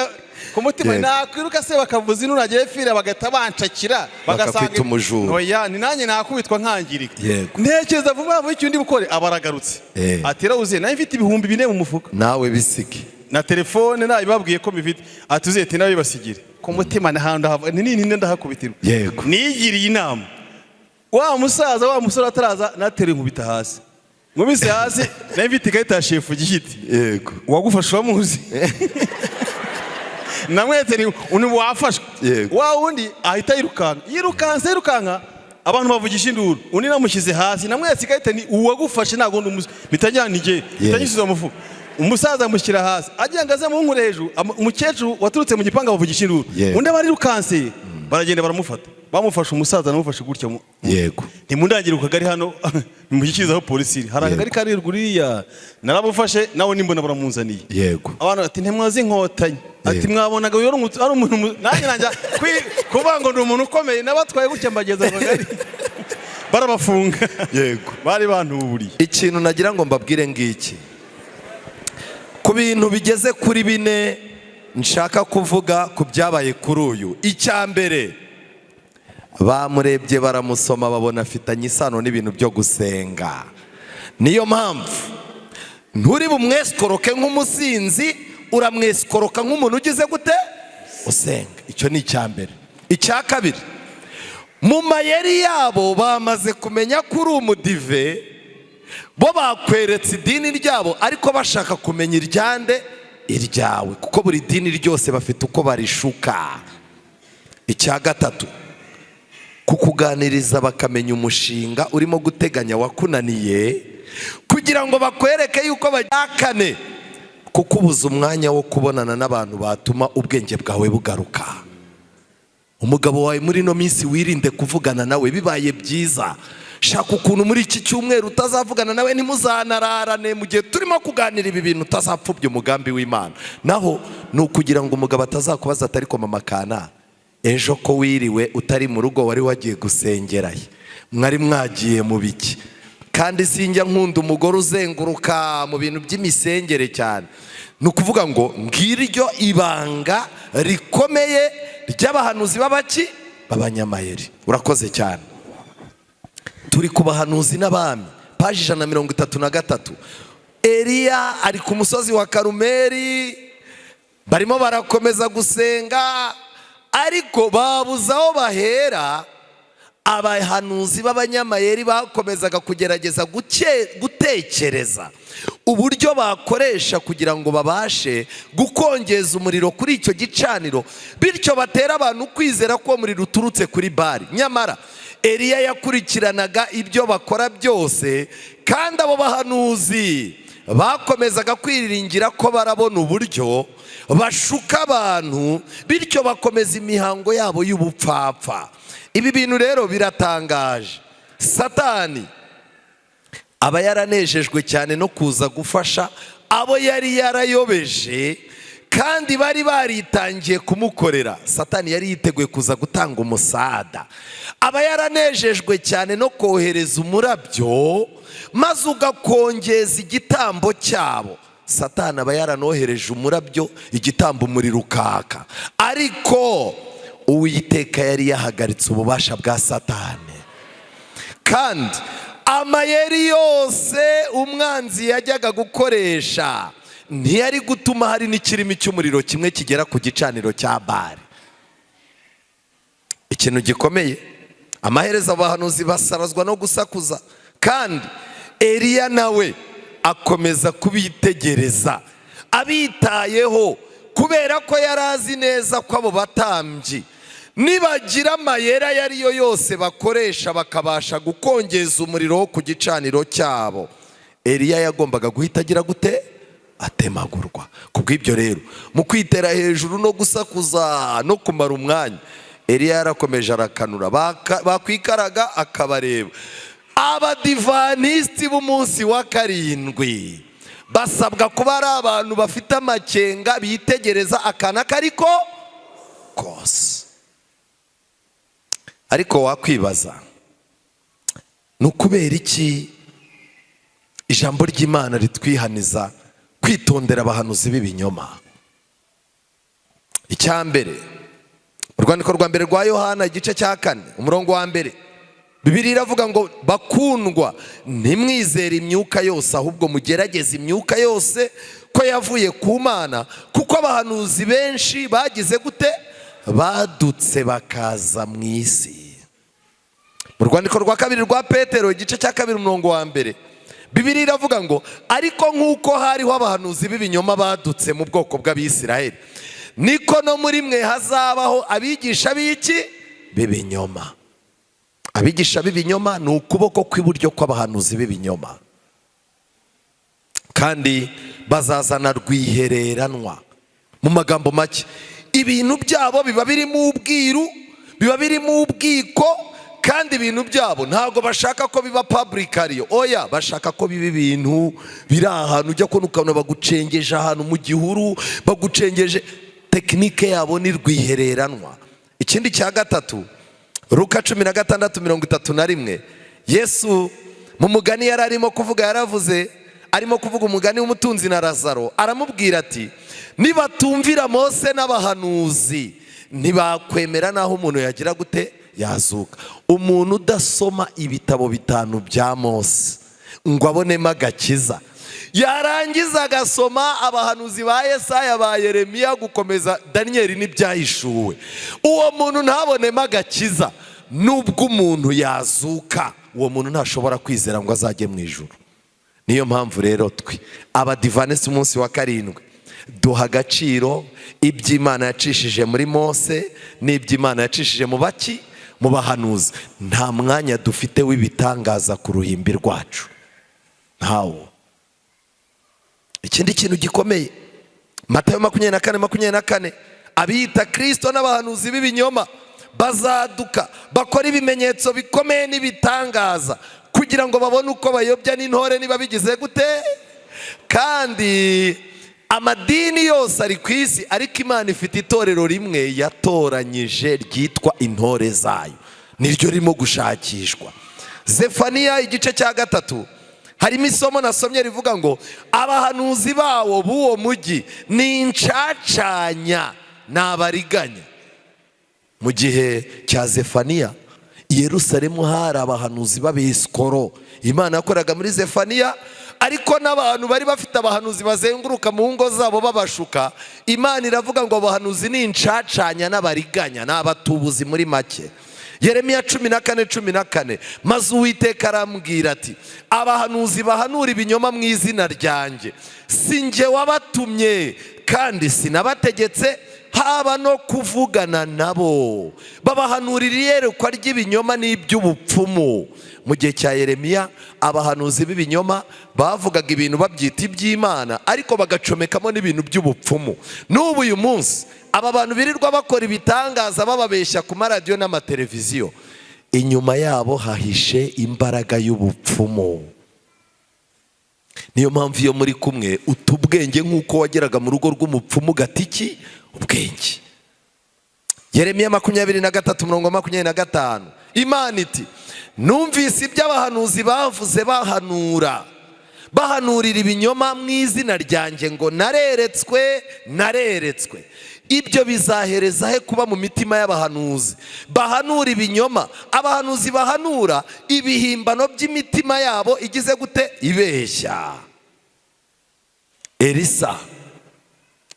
Speaker 7: ku mutima nakwiruka se bakavuza inuragiye fira bagata bancakira bagasanga
Speaker 1: umujura.
Speaker 7: Oya ni nanye nakubitwa nkangirika. Ntekereza vuba vuba icyo ndi bukore abaragarutse. Ati rawuze nayo mfite 4,000 mu mufuka.
Speaker 1: Nawe bisige.
Speaker 7: Na telefone nabibabwiye ko mifite atuze ati nawe basigire. Ku mutima nahanda nini ndahakubitirwa.
Speaker 1: Yego.
Speaker 7: Nigiriye inama. Wa musaza wa musore ataraza natere nkubita hasi. Nkubise hasi nayo mfite ikayita chef gihiti.
Speaker 1: Yego.
Speaker 7: Wagufasha muzi. Namwete ni uni wafashwe. Wa wundi ahita yirukanka abantu bavugisha induru undi namushyize hasi namwese ikayita ni uwagufashe nago bitanyanije bitanyisuza umufuka. Umusaza mushyira hasi agenda aza mu nkuru hejuru umukecuru waturutse mu gipanga bavugisha induru undi barirukanse baragenda baramufata bamufasha umusaza namufashe gutya.
Speaker 1: Yego.
Speaker 7: Ntimundagira ukagari hano nimushyikirizaho polisi hari akagari kari ruguriya narabufashe nawe nimbona baramunzaniye.
Speaker 1: Yego.
Speaker 7: Abantu ati ntemwazi inkotanyi ati mwabonaga yoro ari umuntu nanjye kuvuga ngo ni umuntu ukomeye nabatwaye gutya mbageza akagari barabafunga.
Speaker 1: Yego.
Speaker 7: Bari bantuburiye.
Speaker 1: Ikintu nagira ngo mbabwire ngiki ku bintu bigeze kuri 4 nshaka kuvuga ku byabaye kuri uyu. Icya mbere bamurebye baramusoma babona afitanye isano n'ibintu byo gusenga. Niyo mpamvu nturi bumwesikoroke nk'umusinzi uramwesikoroka nk'umuntu ugize gute usenga. Icyo ni icya mbere. Icya kabiri mu mayeri yabo bamaze kumenya kuri umudive bo bakweretse idini ryabo ariko bashaka kumenya iryande iryawe kuko buri dini ryose bafite uko barishuka. Icya gatatu kukuganiriza bakamenya umushinga urimo guteganya wakunaniye kugira ngo bakwereke yuko bajyakane kukubuza umwanya wo kubonana n'abantu batuma ubwenge bwawe bugaruka. Umugabo wawe muri no minsi wirinde kuvugana nawe bibaye byiza shaka ukuntu muri iki cyumweru utazavugana nawe ntimuzanararane mu gihe turimo kuganira ibi bintu utazapfubya umugambi w'Imana. Naho ni ukugira ngo umugabo atazakubaza atari ko mama kana ejo ko wiriwe utari mu rugo wari wagiye gusengerayo mwari mwagiye mu biki. Kandi sinjya nkunda umugore uzenguruka mu bintu by'imisengere cyane. Ni ukuvuga ngo ngiryo ibanga rikomeye ry'abahanuzi b'abaki b'abanyamayeri. Urakoze cyane. Turi ku bahanuzi n'abami paji 133. Eliya ari ku musozi wa Karumeli barimo barakomeza gusenga ariko babuze aho bahera. Abahanuzi b'abanyamayeri bakomezaga kugerageza gutekereza uburyo bakoresha kugira ngo babashe gukongeza umuriro kuri icyo gicaniro bityo batera abantu kwizera ko umuriro uturutse kuri Bali. Nyamara Eliya yakurikiranaga ibyo bakora byose kandi abo bahanuzi bakomezaga kwiringira ko barabona uburyo bashuka abantu, bityo bakomeza imihango yabo y'ubupfapfa. Ibi bintu rero biratangaje. Satani aba yaranejejwe cyane no kuza gufasha abo yari yarayobeje kandi bari baritangiye kumukorera. Satani yari yiteguye kuza gutanga umusada. Aba yaranejejwe cyane no kohereza umurabyo maze ugakongeza igitambo cyabo. Satani aba yaranohereje umurabyo, igitambo umuriro ukaka. Ariko Uwiteka yari yahagaritse ububasha bwa Satani. Kandi amayeri yose umwanzi yajyaga gukoresha ntiyari gutuma hari n'ikirimi cy'umuriro kimwe kigera ku gicaniro cya Bali. Ikintu gikomeye, amaherezo abahanuzi basarazwa no gusakuza, kandi Eliya nawe akomeza kubitegereza abitayeho, kubera ko yari azi neza ko abo batambyi nibagira amayera yariyo yose bakoresha bakabasha gukongeza umuriro wo ku gicaniro cyabo, Eliya yagombaga guhita agira gute? Atemagurwa. Kubw'ibyo rero mu kwitera hejuru no gusakuza no kumara umwanya, Eliya yarakomeje arakanura, bakwikaraga akabareba. Abadivanisiti b'umunsi wa karindwi basabwa kuba ari abantu bafite amakenga, bitegereza akana kariko kose. Ariko wakwibaza, ni ukubera iki ijambo ry'Imana ritwihaniza kwitondera abahanuzi b'ibinyoma? Icyambere, urwandiko rwa mbere rwa Yohana igice cya 4 umurongo wa mbere, Bibiliya iravuga ngo bakundwa, ntimwizere imyuka yose, ahubwo mugerageze imyuka yose ko yavuye ku Mana, kuko abahanuzi benshi bagize gute? Badutse bakaza mu isi. Mu rwandiko rwa kabiri rwa Petero igice cya 2 umurongo wa mbere, Bibiliya iravuga ngo ariko nk'uko hariho abahanuzi b'ibinyoma badutse mu bwoko bw'Abisiraheli, niko no muri mwe hazabaho abigisha b'iki? B'ibinyoma. Abigisha b'ibinyoma ni ukuboko kw'iburyo kw'abahanuzi b'ibinyoma, kandi bazazana rwihereranwa. Mu magambo make, ibintu byabo biba birimo ubwiru, biba birimo ubwiko, kandi ibintu byabo ntabwo bashaka ko biba publicly. Oya, bashaka ko biba ibintu biri ahantu ujya kubona ukabona bagucengeje ahantu mu gihuru, bagucengeje. Tekinike yabo ni rwihereranwa. Ikindi cya gatatu, Luka 16:31, Yesu mu mugani yari arimo kuvuga, yaravuze, arimo kuvuga umugani w'umutunzi na Lazaro, aramubwira ati nibatumvira Mose n'abahanuzi ntibakwemera naho umuntu yagira gute? Yazuka. Umuntu udasoma ibitabo 5 bya Mose ngo abonemo agakiza, yarangiza agasoma abahanuzi ba Yesaya, ba Yeremiya, gukomeza Daniyeli n'ibyahishuwe, uwo muntu ntabonemo agakiza. Nubwo umuntu yazuka, uwo muntu ntashobora kwizera ngo azajye mu ijuru. Niyo mpamvu rero twe abadivanisi umunsi wa karindwi duha agaciro iby'Imana yacishije muri Mose n'iby'Imana yacishije mu baki? Mu bahanuzi. Nta mwanya dufite w'ibitangaza ku ruhimbi rwacu, ntawo. Ikindi kintu gikomeye, Matayo 24:24, abiyita Kristo n'abahanuzi b'ibinyoma bazaduka bakora ibimenyetso bikomeye n'ibitangaza kugira ngo babone uko bayobya n'intore niba bigize gute? Kandi amadini yose ari ku isi, ariko Imana ifite itorero rimwe yatoranyije ryitwa intore zayo, niryo ririmo gushakishwa. Zefaniya igice cya 3 harimo isomo nasomye rivuga ngo abahanuzi bawo b'uwo mujyi ni incacanya, ni abariganya. Mu gihe cya Zefaniya i Yerusalemu hari abahanuzi b'abesikoro. Imana yakoraga muri Zefaniya, ariko n'abantu bari bafite abahanuzi bazenguruka mu ngo zabo babashuka. Imana iravuga ngo abahanuzi ni incacanya n'abariganya, ni abatubuzi muri make. Yeremiya 14:14, maze Uwiteka arambwira ati abahanuzi bahanura ibinyoma mu izina ryanjye, si njye wabatumye kandi sinabategetse, haba no kuvugana nabo, babahanurira iyerekwa ry'ibinyoma n'iby'ubupfumu. Mu gihe cya Yeremiya abahanuzi b'ibinyoma bavugaga ibintu babyita iby'Imana ariko bagacomekamo n'ibintu by'ubupfumu. N'ubu uyu munsi aba bantu birirwa bakora ibitangaza bababeshya ku maradiyo n'amateleviziyo, inyuma yabo hahishe imbaraga y'ubupfumu. Niyo mpamvu iyo muri kumwe utubwenge nk'uko wageraga mu rugo rw'umupfumu gatiki ubwenge. Yeremiya 23:25, Imana iti numvise ibyo abahanuzi bavuze bahanurira ibinyoma mu izina ryanjye ngo nareretswe. Ibyo bizahereza he kuba mu mitima y'abahanuzi bahanura ibinyoma? Abahanuzi bahanura ibihimbano by'imitima yabo igize gute? Ibeshya. Elisa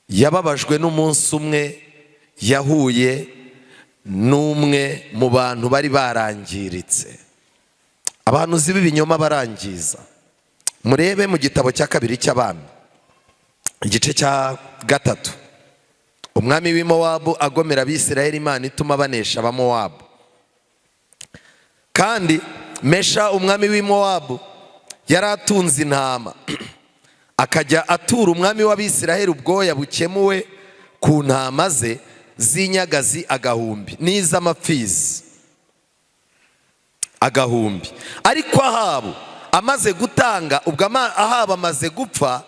Speaker 1: yababajwe n'umunsi umwe yahuye n'umwe mu bantu bari barangiritse. Abahanuzi b'ibinyoma barangiza. Murebe mu gitabo cya 2 cy'Abami igice cya 3. Umwami w'i Mowabu agomera Abisirayeli, Imana ituma banesha Abamowabu. Kandi Mesha umwami w'i Mowabu yari atunze intama, akajya atura umwami w'Abisirayeli ubwoya bukemuwe ku ntama ze z'inyagazi agahumbi n'iz'amapfizi agahumbi. Ariko Ahabu amaze gutanga, ubwo Ahabu amaze gupfa,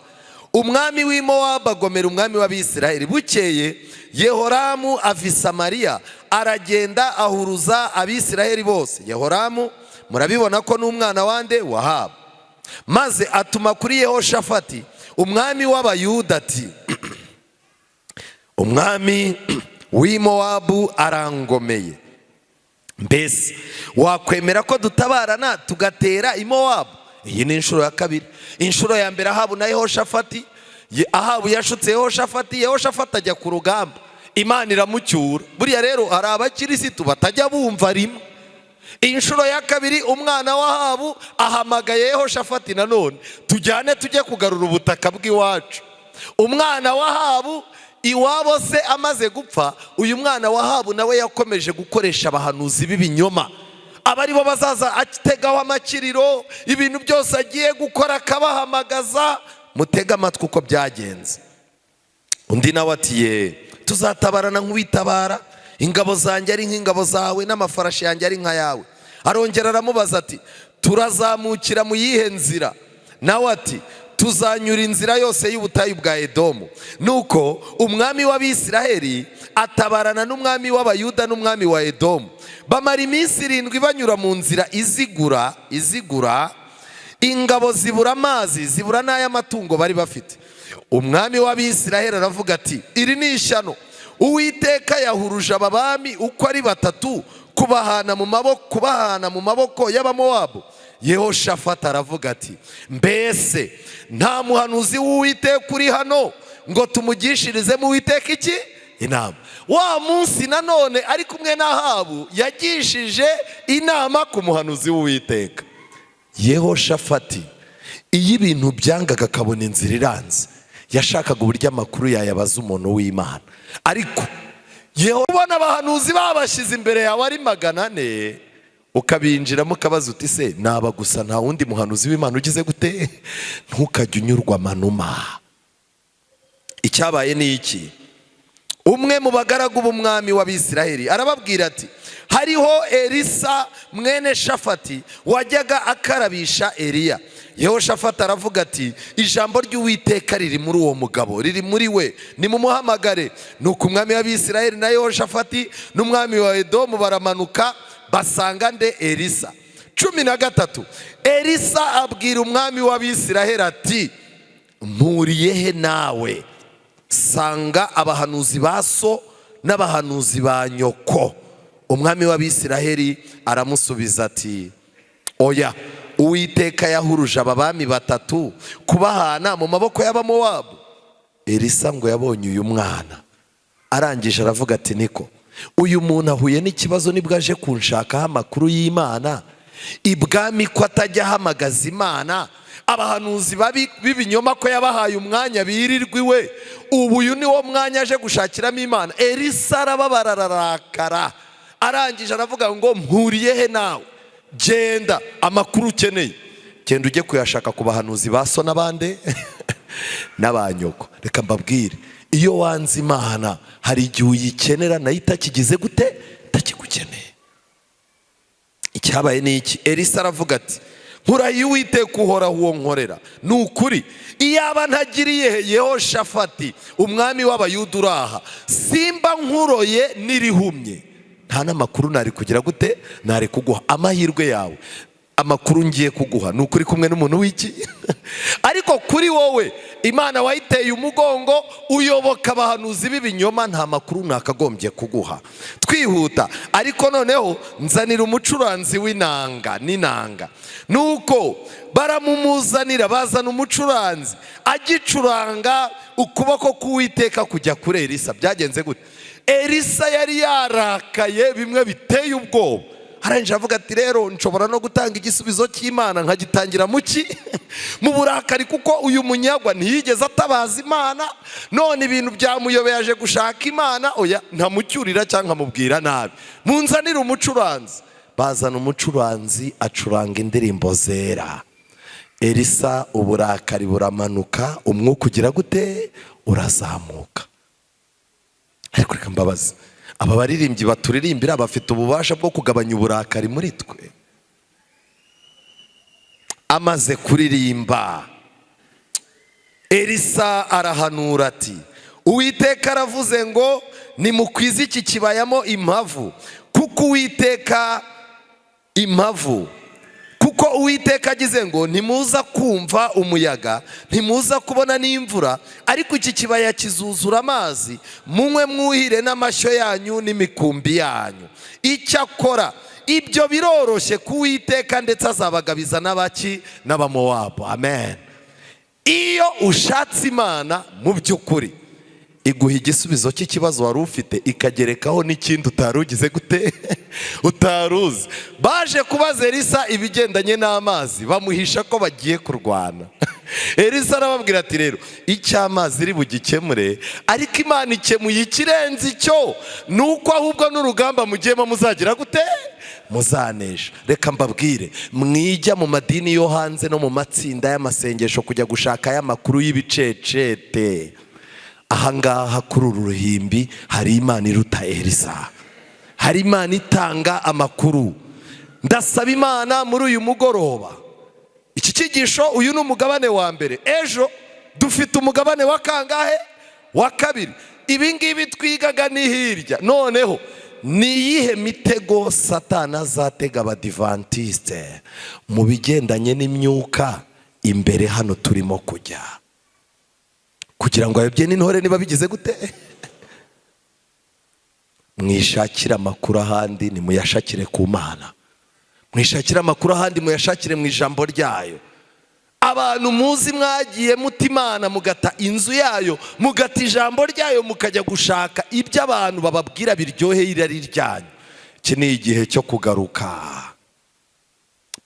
Speaker 1: umwami w'i Mowabu agomera umwami w'Abisirayeli. Bukeye Yehoramu ava i Samariya aragenda ahuruza Abisirayeli bose. Yehoramu murabibona ko n'umwana wande wa Ahabu. Maze atuma kuri Yehoshafati umwami w'Abayuda ati umwami w'i Mowabu arangomeye, mbese wakwemera ko dutabarana tugatera i Mowabu? Iyi ni inshuro ya kabiri. Inshuro ya mbere Ahabu na Yehoshafati, Ahabu yashutse Yehoshafati, Yehoshafati ajya ku rugamba, Imana iramucyura. Buriya rero hari abakirisitu batajya bumva rimwe. Inshuro ya kabiri umwana wa Ahabu ahamagaye Yehoshafati nanone, tujyane tujye kugarura ubutaka bw'iwacu. Umwana wa Ahabu iwabo se amaze gupfa, uyu mwana wa Ahabu nawe yakomeje gukoresha abahanuzi b'ibinyoma. Abari bo bazaza ategaho amakiriro, ibintu byose agiye gukora akabahamagaza. Mutega amatwi uko byagenze. Undi nawe ati ye, tuzatabarana nk'uwitabara, ingabo zanjye ari nk'ingabo zawe n'amafarashi yanjye ari nka yawe. Arongera aramubaza ati turazamukira mu yihe nzira? Nawe ati tuzanyura inzira yose y'ubutayu bwa Edomu. Nuko umwami w'Abisirayeli atabarana n'umwami w'Abayuda n'umwami wa Edomu. Bamara iminsi 7 banyura mu nzira izigura, ingabo zibura amazi, zibura n'aya matungo bari bafite. Umwami w'Abisirayeli aravuga ati iri ni ishyano, Uwiteka yahuruje aba bami uko ari 3 kubahana mu maboko y'Abamowabu. Yehoshafati aravuga ati mbese nta muhanuzi w'Uwiteka uri hano ngo tumugishirizemo Uwiteka iki inama? Wa munsi nanone ari kumwe na Ahabu yagishije inama ku muhanuzi w'Uwiteka. Yehoshafati iyo ibintu byangaga akabona inzira iranze, yashakaga uburyo amakuru yayabaza umuntu w'Imana. Ariko ubona abahanuzi babashyize imbere yawe ari 400, ukabinjiramo ukabaza uti se naba gusa nta wundi muhanuzi w'Imana ugize gute? Ntukajye unyurwa manuma. Icyabaye ni iki? Umwe mu bagaragu b'umwami w'Abisirayeli arababwira ati hariho Elisa mwene Shafati wajyaga akarabisha Eliya. Yehoshafati aravuga ati ijambo ry'Uwiteka riri muri uwo mugabo, riri muri we, nimumuhamagare. Nuko umwami w'Abisirayeli na Yehoshafati n'umwami wa Edomu baramanuka basanga nde? Elisa. 13 Elisa abwira umwami w'Abisirayeli ati mpuriye he nawe? Sanga abahanuzi ba so n'abahanuzi ba nyoko. Umwami w'Abisirayeli aramusubiza ati oya, Uwiteka yahuruje aba bami 3 kubahana mu maboko y'Abamowabu. Elisa ngo yabonye uyu mwana, arangije aravuga ati niko uyu muntu ahuye n'ikibazo nibwo aje kunshakaho amakuru y'Imana, ibwami ko atajya ahamagaza Imana, abahanuzi b'ibinyoma ko yabahaye umwanya birirwa iwe, ubu uyu ni wo mwanya aje gushakiramo Imana. Elisa arababara ararakara, arangije aravuga ngo mpuriye he nawe, genda amakuru ukeneye genda ujye kuyashaka ku bahanuzi ba so n'abande n'abanyoko. Reka mbabwire, iyo wanze Imana hari igihe uyikenera nayo itakigize gute, itakigukeneye. Icyabaye ni iki? Elisa aravuga ati nkurahiye Uwiteka uhoraho uwo nkorera, ni ukuri iyaba ntagiriye Yehoshafati umwami w'Abayuda uraha, simba nkuroye n'irihumye, nta n'amakuru nari kugira gute, nari kuguha. Amahirwe yawe, amakuru ngiye kuguha ni ukuri kumwe n'umuntu w'iki ariko kuri wowe Imana wayiteye umugongo, uyoboka abahanuzi b'ibinyoma, nta makuru nakagombye kuguha. Twihuta, ariko noneho nzanira umucuranzi w'inanga n'inanga. Nuko baramumuzanira, bazana umucuranzi agicuranga, ukuboko k'Uwiteka kujya kuri Elisa. Byagenze gute? Elisa yari yarakaye bimwe biteye ubwoba, arangije avuga ati rero nshobora no gutanga igisubizo cy'Imana nkagitangira muki mu burakari, kuko uyu munyagwa ntiyigeze atabaza Imana, none ibintu byamuyobeye aje gushaka Imana. Oya, ntamucyurira cyangwa nkamubwira nabi, munzanire umucuranzi. Bazana umucuranzi acuranga indirimbo zera. Elisa uburakari buramanuka, umwuka ugira gute, urazamuka. Ariko reka mbabazi, aba baririmbyi baturirimbira bafite ububasha bwo kugabanya uburakari muri twe. Amaze kuririmba, Elisa arahanura ati Uwiteka aravuze ngo nimukwize iki kibayamo impavu, kuko Uwiteka agize ngo ntimuza kumva umuyaga, ntimuza kubona n'imvura, ariko iki kibaya kizuzura amazi, munywe mwuhire n'amashyo yanyu n'imikumbi yanyu. Icyakora ibyo biroroshye ku Uwiteka, ndetse azabagabiza n'abaki, n'Abamowabu. Amen. Iyo ushatse Imana mu by'ukuri, iguha igisubizo cy'ikibazo wari ufite, ikagerekaho n'ikindi utarugize gute utaruzi. Baje kubaza Elisa ibigendanye n'amazi, bamuhisha ko bagiye kurwana. Elisa arababwira ati rero icy'amazi iri bugikemure, ariko Imana ikemuye ikirenze icyo, nuko ahubwo n'urugamba mugiyemo muzagira gute, muzanesha. Reka mbabwire, mwijya mu madini yo hanze no mu matsinda y'amasengesho kujya gushaka y'amakuru y'ibicecete, ahangaha kuri uru ruhimbi hari Imana iruta Elisa, hari Imana itanga amakuru. Ndasaba Imana muri uyu mugoroba, iki cyigisho uyu ni umugabane wa mbere, ejo dufite umugabane wa kangahe, wa kabiri. Ibi ngibi twigaga ni hirya. Noneho ni iyihe mitego Satani azatega Abadivantiste mu bigendanye n'imyuka imbere hano turimo kujya, kugira ngo ayobye n'intore niba bigize gute. Mwishakira amakuru ahandi, nimuyashakire ku Mana. Mwishakira amakuru ahandi, muyashakire mu ijambo ryayo. Abantu muzi mwagiye muta Imana, mugata inzu yayo, mugata ijambo ryayo, mukajya gushaka ibyo abantu bababwira biryoheye irari ryanyu. Iki ni igihe cyo kugaruka.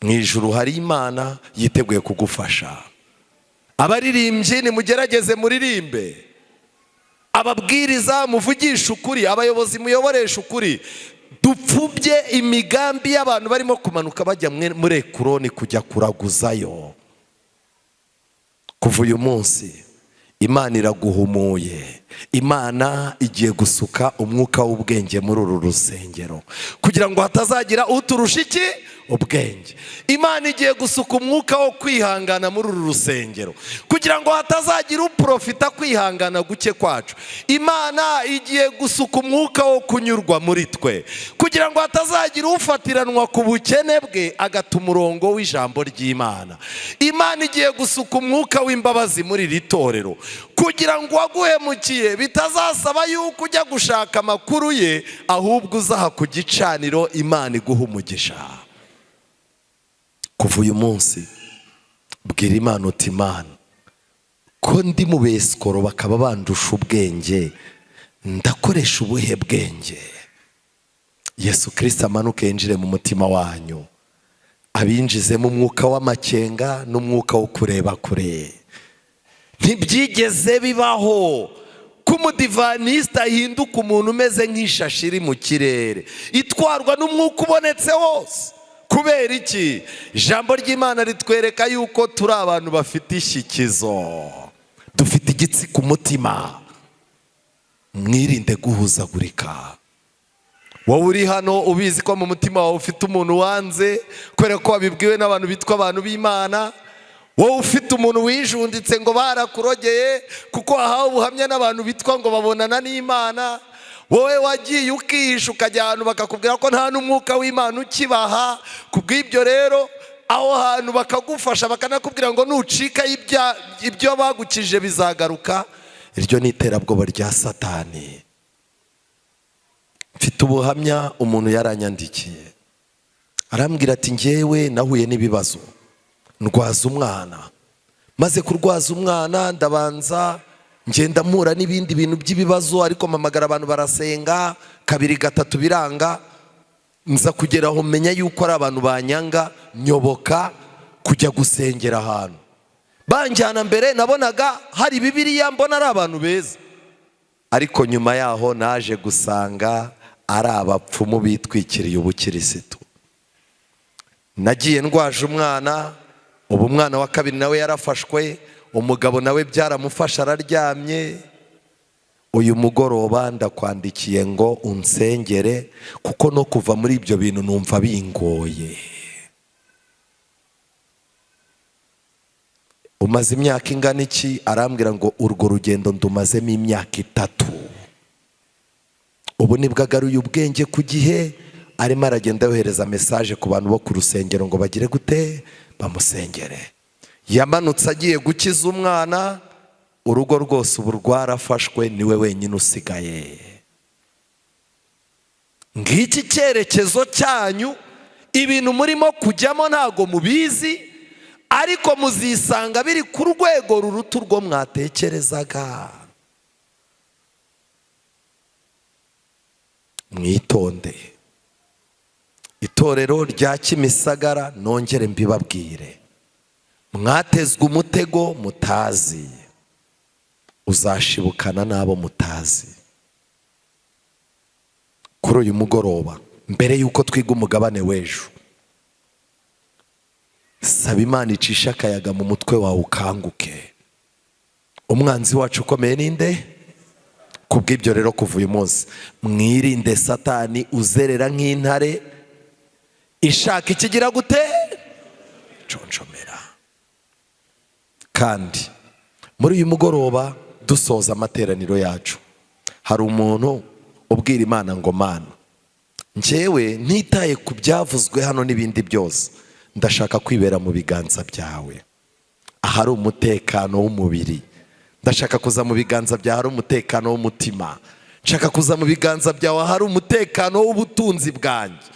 Speaker 1: Mu ijuru hari Imana yiteguye kugufasha. Abaririmbyi nimugerageze muririmbe, ababwiriza muvugisha ukuri, abayobozi muyoboresha ukuri. Dupfubye imigambi y'abantu barimo kumanuka bajya muri Ekuroni kujya kuraguzayo. Kuva uyu munsi Imana iraguhumuye, Imana igiye gusuka umwuka w'ubwenge muri uru rusengero, kugira ngo hatazagira uturusha iki, ubwenge. Imana igiye gusuka umwuka wo kwihangana muri uru rusengero, kugira ngo hatazagira uprofita kwihangana guke kwacu. Imana igiye gusuka umwuka wo kunyurwa muri twe, kugira ngo hatazagira ufatiranwa ku bukene bwe agata umurongo w'ijambo ry'Imana. Imana igiye gusuka umwuka w'imbabazi muri iri torero, kugira ngo uwaguhemukiye bitazasaba yuko ujya gushaka amakuru ye, ahubwo uzaha ku gicaniro Imana iguha umugisha. Kuva uyu munsi bwira Imana uti Imana, ko ndi mu besikoro bakaba bandusha ubwenge, ndakoresha ubuhe bwenge? Yesu Kristo amanuke yinjire mu mutima wanyu, abinjizemo umwuka w'amakenga n'umwuka wo kureba kure. Ntibyigeze bibaho ko umudivanisita ahinduka umuntu umeze nk'ishashi iri mu kirere itwarwa n'umwuka ubonetse wose. Kubera iki? Ijambo ry'Imana ritwereka yuko turi abantu bafite ishyikizo, dufite igitsi ku mutima. Mwirinde guhuzagurika. Wowe uri hano ubizi ko mu mutima wawe ufite umuntu wanze kubera ko wabibwiwe n'abantu bitwa abantu b'Imana. Wowe ufite umuntu wijunditse ngo barakurogeye kuko wahawe ubuhamya n'abantu bitwa ngo babonana n'Imana. Wowe wagiye ukihisha ukajya ahantu bakakubwira ko nta n'umwuka w'Imana ukibaha. Kubw'ibyo rero aho hantu bakagufasha bakanakubwira ngo nucika ibyo bagukije bizagaruka. Iryo ni iterabwoba rya Satani. Mfite ubuhamya umuntu yaranyandikiye arambwira ati njyewe nahuye n'ibibazo, ndwaza umwana, maze kurwaza umwana ndabanza ngenda mpura n'ibindi bintu by'ibibazo, ariko mpamagara abantu barasenga, kabiri gatatu biranga, nza kugeraho menya yuko ari abantu banyanga, nyoboka kujya gusengera ahantu. Banjyana mbere nabonaga hari Bibiliya, mbona ari abantu beza, ariko nyuma yaho naje gusanga ari abapfumu bitwikiriye ubukirisitu. Nagiye ndwaje umwana, ubu umwana wa kabiri nawe yarafashwe, umugabo nawe byaramufasha araryamye. Uyu mugoroba ndakwandikiye ngo unsengere kuko no kuva muri ibyo bintu numva bingoye. Umaze imyaka ingana iki? Arambwira ngo urwo rugendo ndumazemo imyaka 3. Ubu nibwo agaruye ubwenge ku gihe, arimo aragenda yohereza message ku bantu bo ku rusengero ngo bagire gute, bamusengere. Yamanutse agiye gukiza umwana, urugo rwose ubu rwarafashwe, niwe wenyine usigaye. Ngiki cyerekezo cyanyu, ibintu murimo kujyamo ntago mubizi, ariko muzisanga biri ku rwego ruruta urwo mwatekerezaga. Mwitonde. Itorero rya Kimisagara nongere mbibabwire, mwatezwe umutego mutazi, uzashibukana n'abo mutazi. Kuri uyu mugoroba mbere yuko twiga umugabane w'ejo, saba Imana icisha akayaga mu mutwe wawe ukanguke. Umwanzi wacu ukomeye ninde? Kubw'ibyo rero kuva uyu munsi mwirinde Satani uzerera nk'intare ishaka ikigira gute, conshomera. Kandi muri uyu mugoroba dusoza amateraniro yacu, hari umuntu ubwira Imana ngo Mana, njyewe ntitaye ku byavuzwe hano n'ibindi byose, ndashaka kwibera mu biganza byawe. Ahari umutekano w'umubiri, ndashaka kuza mu biganza byawe hari umutekano w'umutima. Nshaka kuza mu biganza byawe hari umutekano w'ubutunzi bwanjye.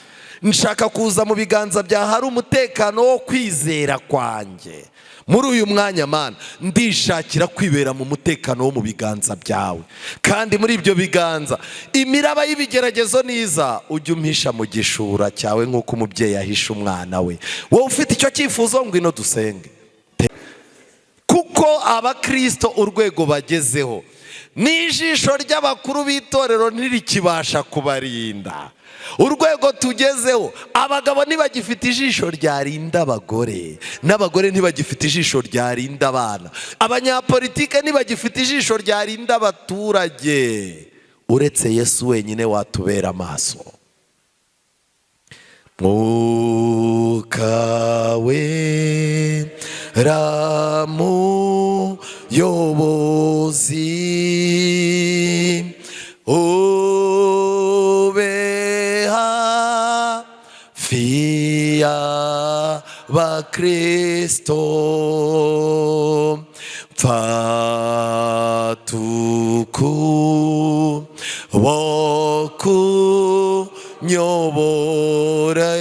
Speaker 1: Nshaka kuza mu biganza byawe hari umutekano wo kwizera kwanjye. Muri uyu mwanya Mana, ndishakira kwibera mu mutekano wo mu biganza byawe. Kandi muri ibyo biganza imiraba y'ibigeragezo niza, ujye umpisha mu gishura cyawe nk'uko umubyeyi ahisha umwana we. Wowe ufite icyo cyifuzo ngwino dusenge. Kuko abakristo urwego bagezeho n'ijisho ry'abakuru b'itorero ntirikibasha kubarinda. Urwego tugezeho, abagabo ntibagifite ijisho ryarinda abagore, n'abagore ntibagifite ijisho ryarinda abana, abanyapolitike ntibagifite ijisho ryarinda abaturage. Uretse Yesu wenyine watubera amaso. Mwuka wera muyobozi, ube hafi y'abakristo, mfata ukuboko nyobore,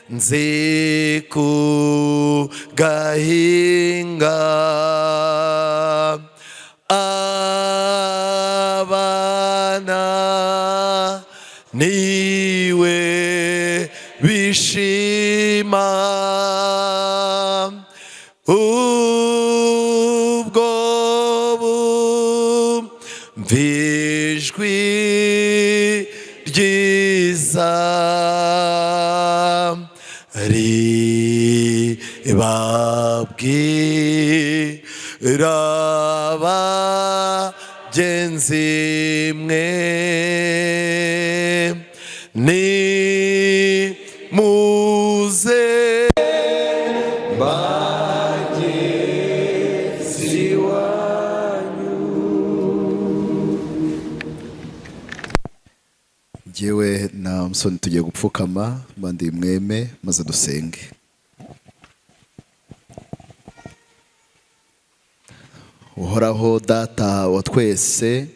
Speaker 1: nzi ku gahinga, abana ndashima ubwo bumvijwi ryiza ribabwira bagenzi mwe ni muze bagenzi wanyu.
Speaker 3: Njyewe na Musoni tugiye gupfukama bandi mweme maze dusenge. Uhoraho data wa twese,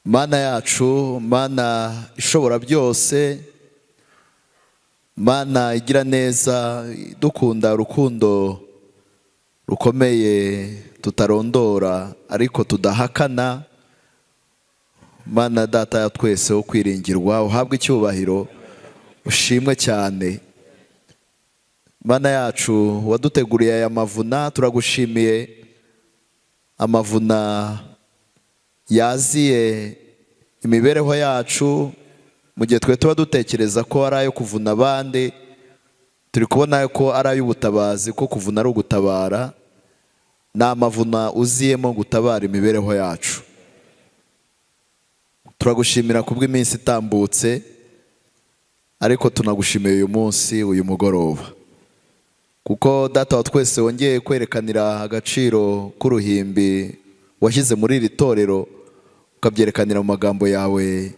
Speaker 3: mana yacu, mana ishobora byose, mana igira neza, dukunda urukundo rukomeye tutarondora ariko tudahakana. Mana data ya twese wo kwiringirwa, uhabwe icyubahiro, ushimwe cyane. Mana yacu waduteguriye aya mavuna, turagushimiye. Amavuna yaziye imibereho yacu mu gihe twe tuba dutekereza ko ari ayo kuvuna abandi, turi kubona ko ari ay'ubutabazi, ko kuvuna ari ugutabara. Ni amavuna uziyemo gutabara imibereho yacu. Turagushimira kubw'iminsi itambutse, ariko tunagushimiye uyu munsi, uyu mugoroba, kuko data wa twese wongeye kwerekanira agaciro k'uruhimbi washyize muri iri torero, ukabyerekanira mu magambo yawe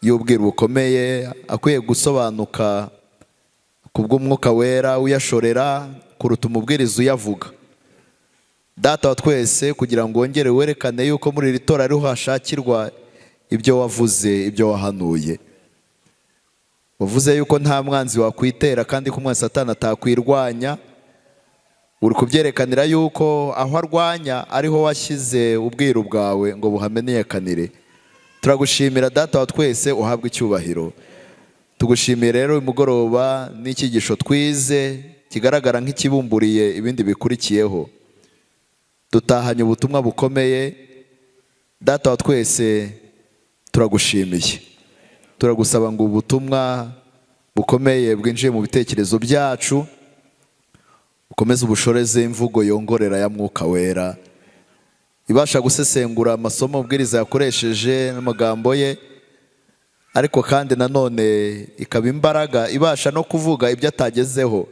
Speaker 3: y'ubwiru bukomeye akwiye gusobanuka kubw'umwuka wera uyashorera kuruta umubwiriza uyavuga. Data wa twese, kugira ngo wongere werekane yuko muri iri torero ariho hashakirwa ibyo wavuze, ibyo wahanuye. Wavuze yuko nta mwanzi wakwitera kandi ko umwanzi Satani atakwirwanya. Uri kubyerekanira yuko aho arwanya ariho washyize ubwiru bwawe ngo buhamenyekanire. Turagushimira data wa twese, uhabwe icyubahiro. Tugushimiye rero uyu mugoroba n'icyigisho twize kigaragara nk'ikibumburiye ibindi bikurikiyeho. Dutahanye ubutumwa bukomeye. Data wa twese, turagushimiye. Turagusaba ngo ubutumwa bukomeye bwinjiye mu bitekerezo byacu ukomeze ubushoreze imvugo yongorera ya mwuka wera, ibasha gusesengura amasomo ubwiriza yakoresheje n'amagambo ye, ariko kandi nanone ikaba imbaraga ibasha no kuvuga ibyo atagezeho.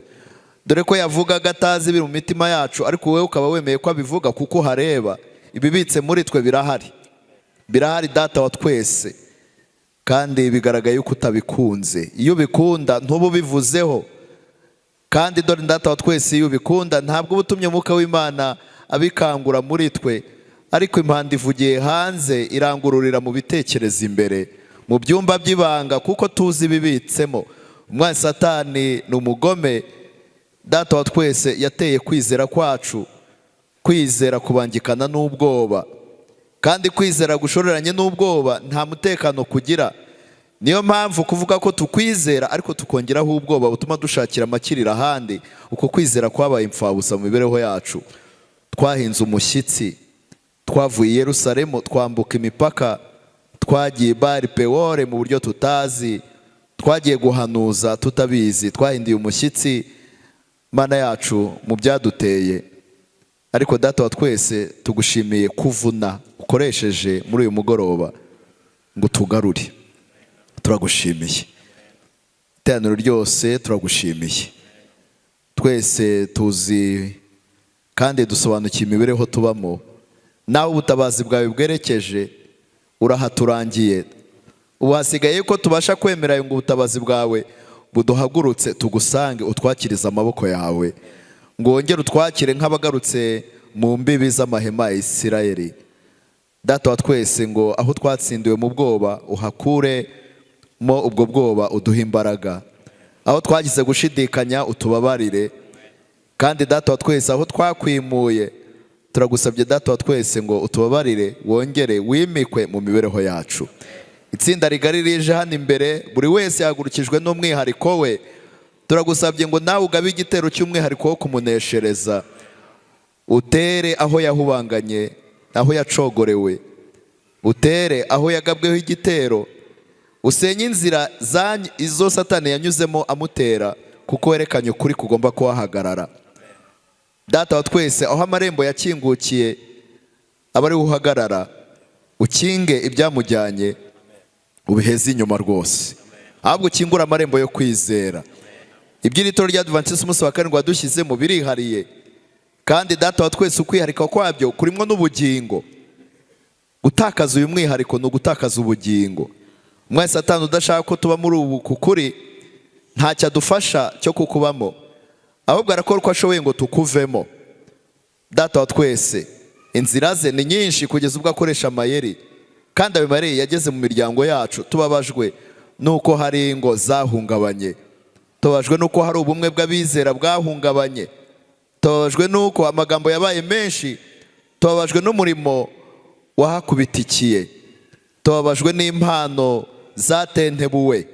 Speaker 3: Dore ko yavugaga atazi biri mu mitima yacu, ariko wowe ukaba wemeye ko abivuga kuko hareba. Ibibitse muri twe birahari data wa twese, kandi bigaragaye yuko utabikunze. Iyo ubikunda ntuba ubivuzeho, kandi dore data wa twese, iyo ubikunda ntabwo ubutumye umwuka w'Imana abikangura muri twe, ariko impanda ivugiye hanze irangururira mu bitekerezo imbere, mu byumba by'ibanga, kuko tuzi ibibitsemo. Umwanzi Satani ni umugome. Data wa twese yateye kwizera kwacu, kwizera kubangikana n'ubwoba, kandi kwizera gushoreranye n'ubwoba nta mutekano kugira. Niyo mpamvu kuvuga ko tukwizera ariko tukongeraho ubwoba butuma dushakira amakiriro ahandi. Uko kwizera kwabaye impfabusa mu mibereho yacu. Twahinze umushyitsi, twavuye i Yerusalemu, twambuka imipaka, twagiye Bari Pewore mu buryo tutazi, twagiye guhanuza tutabizi, twahindiye umushyitsi Mana yacu mu byaduteye. Ariko data wa twese, tugushimiye kuvuna ukoresheje muri uyu mugoroba ngo tugarure. Turagushimiye. Iteraniro ryose turagushimiye. Twese tuzi kandi dusobanukiye imibereho tubamo. Nawe ubutabazi bwawe bwerekeje urahaturangiye. Ubu hasigaye ko tubasha kwemera ngo ubutabazi bwawe buduhagurutse tugusange, utwakiriza amaboko yawe, ngo wongere utwakire nk'abagarutse mu mbibi z'amahema ya Isirayeli. Data wa twese, ngo aho twatsindiwe mu bwoba uhakuremo ubwo bwoba, uduhe imbaraga. Aho twagize gushidikanya utubabarire, kandi data wa twese, aho twakwimuye turagusabye data wa twese ngo utubabarire, wongere wimikwe mu mibereho yacu. itsinda rigari rije hano imbere, buri wese yahagurukijwe n'umwihariko we. Turagusabye ngo nawe ugabe igitero cy'umwihariko wo kumuneshereza, utere aho yahubanganye, aho yacogorewe, utere aho yagabweho igitero, usenye inzira izo Satani yanyuzemo amutera, kuko werekanye ukuri kugomba kuhahagarara. Data wa twese, aho amarembo yakingukiye aba ari uhagarara, ukinge ibyamujyanye, ubiheze inyuma rwose, ahubwo ukingura amarembo yo kwizera. Iby'itoro rya Adventiste umunsi wa karindwi wadushyizemo birihariye, kandi Data wa twese ukwiharika kwabyo kurimwo n'ubugingo. Gutakaza uyu mwihariko ni ugutakaza ubugingo. Mwese Satani udashaka ko tuba muri ubu kukuri, ntacyo adufasha cyo kukubamo, ahubwo arakora uko ashoboye ngo tukuvemo. Data wa twese, inzira ze ni nyinshi kugeza ubwo akoresha amayeri, kandi ayo mayeri yageze mu miryango yacu. Tubabajwe nuko hari ingo zahungabanye, tubabajwe nuko hari ubumwe bw'abizera bwahungabanye, tubabajwe nuko amagambo yabaye menshi, tubabajwe n'umurimo wahakubitikiye, tubabajwe n'impano zatentebuwe,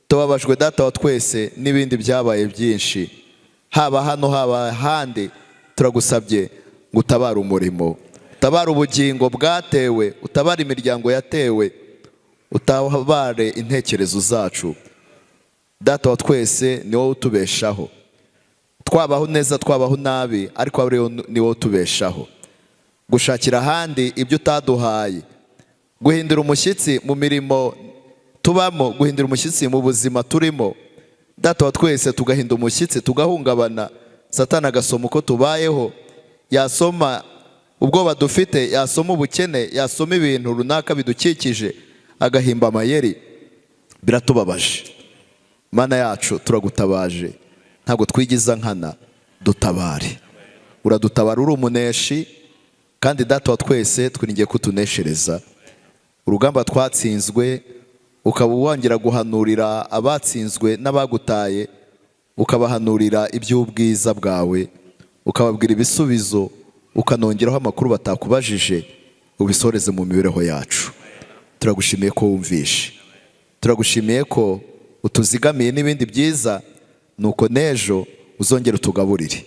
Speaker 3: tubabajwe Data wa twese n'ibindi byabaye byinshi, haba hano haba ahandi. Turagusabye ngo utabare umurimo, utabare ubugingo bwatewe, utabare imiryango yatewe, utabare intekerezo zacu. Data wa twese, ni wowe utubeshaho, twabaho neza twabaho nabi, ariko ni wowe utubeshaho. Gushakira ahandi ibyo utaduhaye, guhindura umushyitsi mu mirimo tubamo, guhindura umushyitsi mu buzima turimo. Data wa twese, tugahinda umushyitsi, tugahungabana, Satani agasoma uko tubayeho, yasoma ubwoba dufite, yasoma ubukene, yasoma ibintu runaka bidukikije, agahimba amayeri. Biratubabaje. Mana yacu, turagutabaje, ntabwo twigiza nkana, dutabare. Uradutabara, uri umuneshi, kandi Data wa twese twiringiye kutuneshereza. Urugamba twatsinzwe, ukaba wongera guhanurira abatsinzwe n'abagutaye, ukabahanurira iby'ubwiza bwawe, ukababwira ibisubizo, ukanongeraho amakuru batakubajije, ubisoreze mu mibereho yacu. Turagushimiye ko wumvishe, turagushimiye ko utuzigamiye n'ibindi byiza, nuko n'ejo uzongera utugaburire.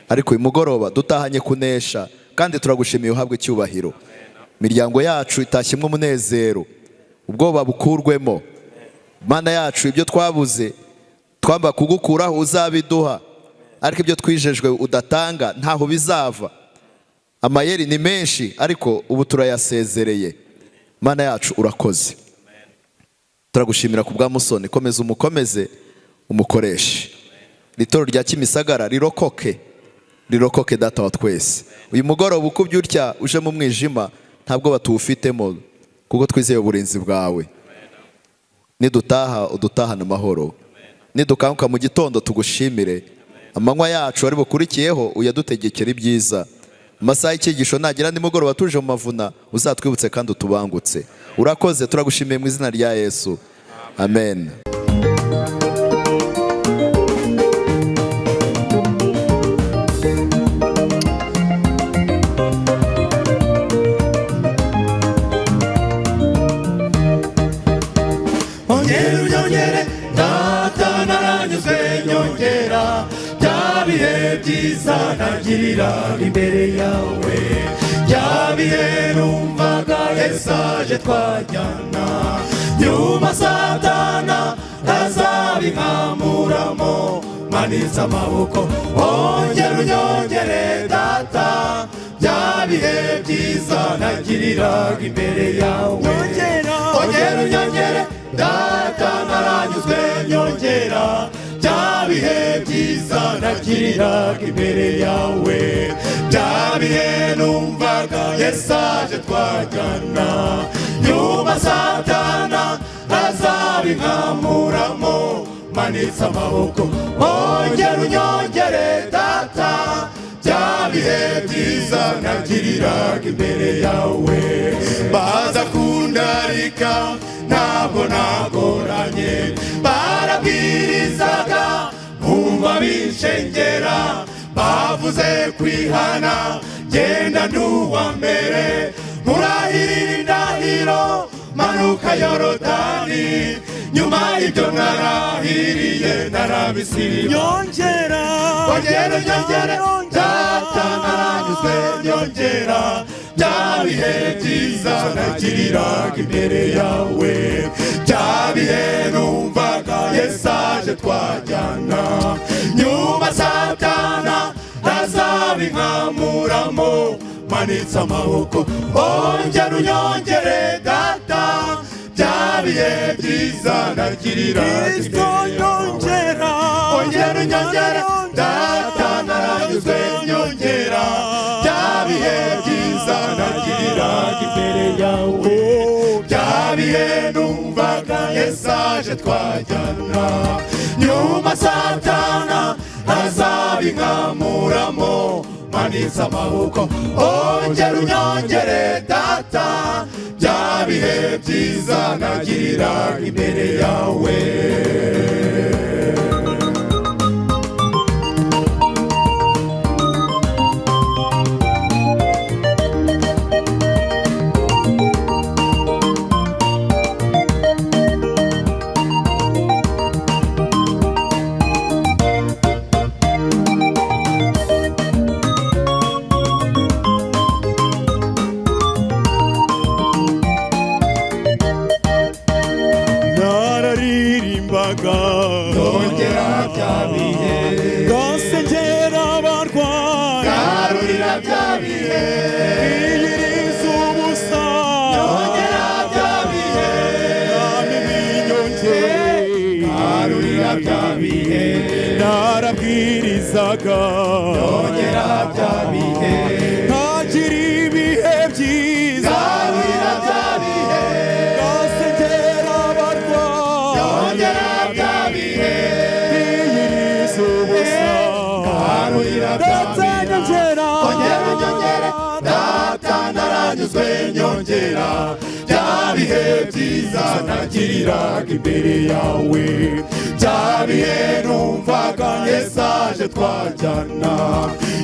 Speaker 3: Ariko uyu mugoroba dutahanye kunesha, kandi turagushimiye uhabwe icyubahiro. Imiryango yacu itashyemwe umunezero, ubwoba bukurwemo. Mana yacu, ibyo twabuze twamba kugukuraho uzabiduha, ariko ibyo twijejwe udatanga ntaho bizava. Amayeri ni menshi, ariko ubu turayasezereye. Mana yacu, urakoze. Turagushimira ku bwa Musoni, komeza umukomeze, umukoreshe. Itoro rya Kimisagara rirokoke, rirokoke Data wa twese. Uyu mugoroba uko ubyutya uje mu mwijima, ntabwo batuwufitemo, kuko twizeye uburinzi bwawe. Nidutaha udutahane amahoro, nidukanguka mu gitondo tugushimire. Amanywa yacu ari bukurikiyeho uyadutegekera ibyiza. Amasaha y'icyigisho nagira nimugoroba tuje mu mavuna, uzatwibutse kandi utubangutse. Urakoze, turagushimiye mu izina rya Yesu, amen.
Speaker 8: Ongera Data naranyuzwe, nyongera bya bihe byiza nagirira imbere yawe, bya bihe numvaga Yesu aje twajyana, nyuma Satana azabinkamuramo, manitse amaboko. Ongera unyongere Data, bya bihe byiza nagirira imbere yawe, ongera unyongere Data naranyuzwe, nyongera bya bihe byiza nagirira imbere yawe, bya bihe numvaga Yesu aje twajyana, nyuma Satana azabinkamuramo, manitse amaboko. Ongera unyongere Data, bya bihe byiza nagirira imbere yawe. Baza kundarika ntabwo nagoranye, barabwirizaga nkumva binshengera, bavuze kwihana genda nduwa mbere, murahirira indahiro manuka yorodani nyuma y'ibyo narahiriye narabisiriye nyongera ongera unyongere data naranyuzwe nyongera bya bihe byiza nagiriraga imbere yawe bya bihe numvaga Yesu aje twajyana nyuma Satana ntazabinkamuramo manitse amaboko ongera unyongere data bya bihe byiza nagiriraga imbere yawe ongera unyongere data naranyuzwe nyongera bya bihe byiza nagiriraga imbere yawe bya bihe numvaga Yesu aje twajyana nyuma Satana ntazabinkamuramo manitse amaboko ongera unyongere data bya bihe byiza nagiriraga imbere yawe nararirimbaga nongera bya bihe gasengera abarwayi garurira bya bihe iyiriza ubusa nongera bya bihe nami binyongere garurira bya bihe narabwirizaga nongera bya bihe ntagira ibihe byiza garurira bya bihe gasengera abarwayi nongera bya bihe iyiriza ubusa garurira bya bihe ongera unyongere data naranyuzwe nyongera bya bihe byiza nagiriraga imbere yawe bya bihe numvaga Yesu aje twajyana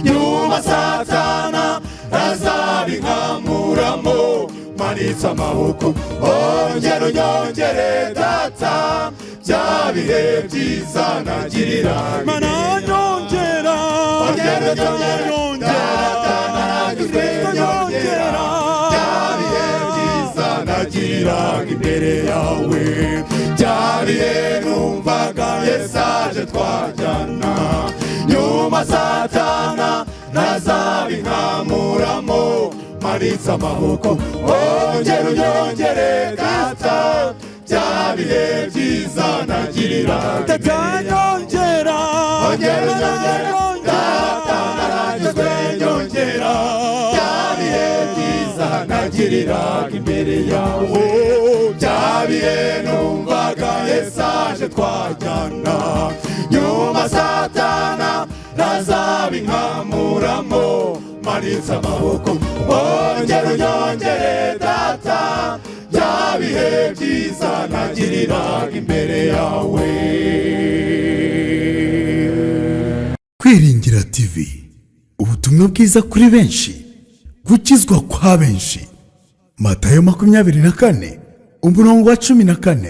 Speaker 8: nyuma Satana ntazabinkamuramo manitse amaboko ongera unyongere data bya bihe byiza nagiriraga mana nyongera ongera unyongere data naranyuzwe nyongera bya bihe byiza nagiriraga imbere yawe bya bihe numvaga Yesu aje twajyana nyuma Satana ntazabinkamuramo manitse amaboko ongera unyongere data bya bihe byiza nagiriraga nyongera ongera unyongere data naranyuzwe nyongera bya bihe byiza nagiriraga imbere yawe bya bihe numvaga Yesu aje twajyana nyuma Satana ntazabinkamuramo manitse amaboko ongera unyongere data bya bihe byiza nagiriraga imbere yawe
Speaker 2: Kwiringira TV, ubutumwa bwiza kuri benshi, gukizwa kwa benshi. Matayo 24 umurongo wa 14.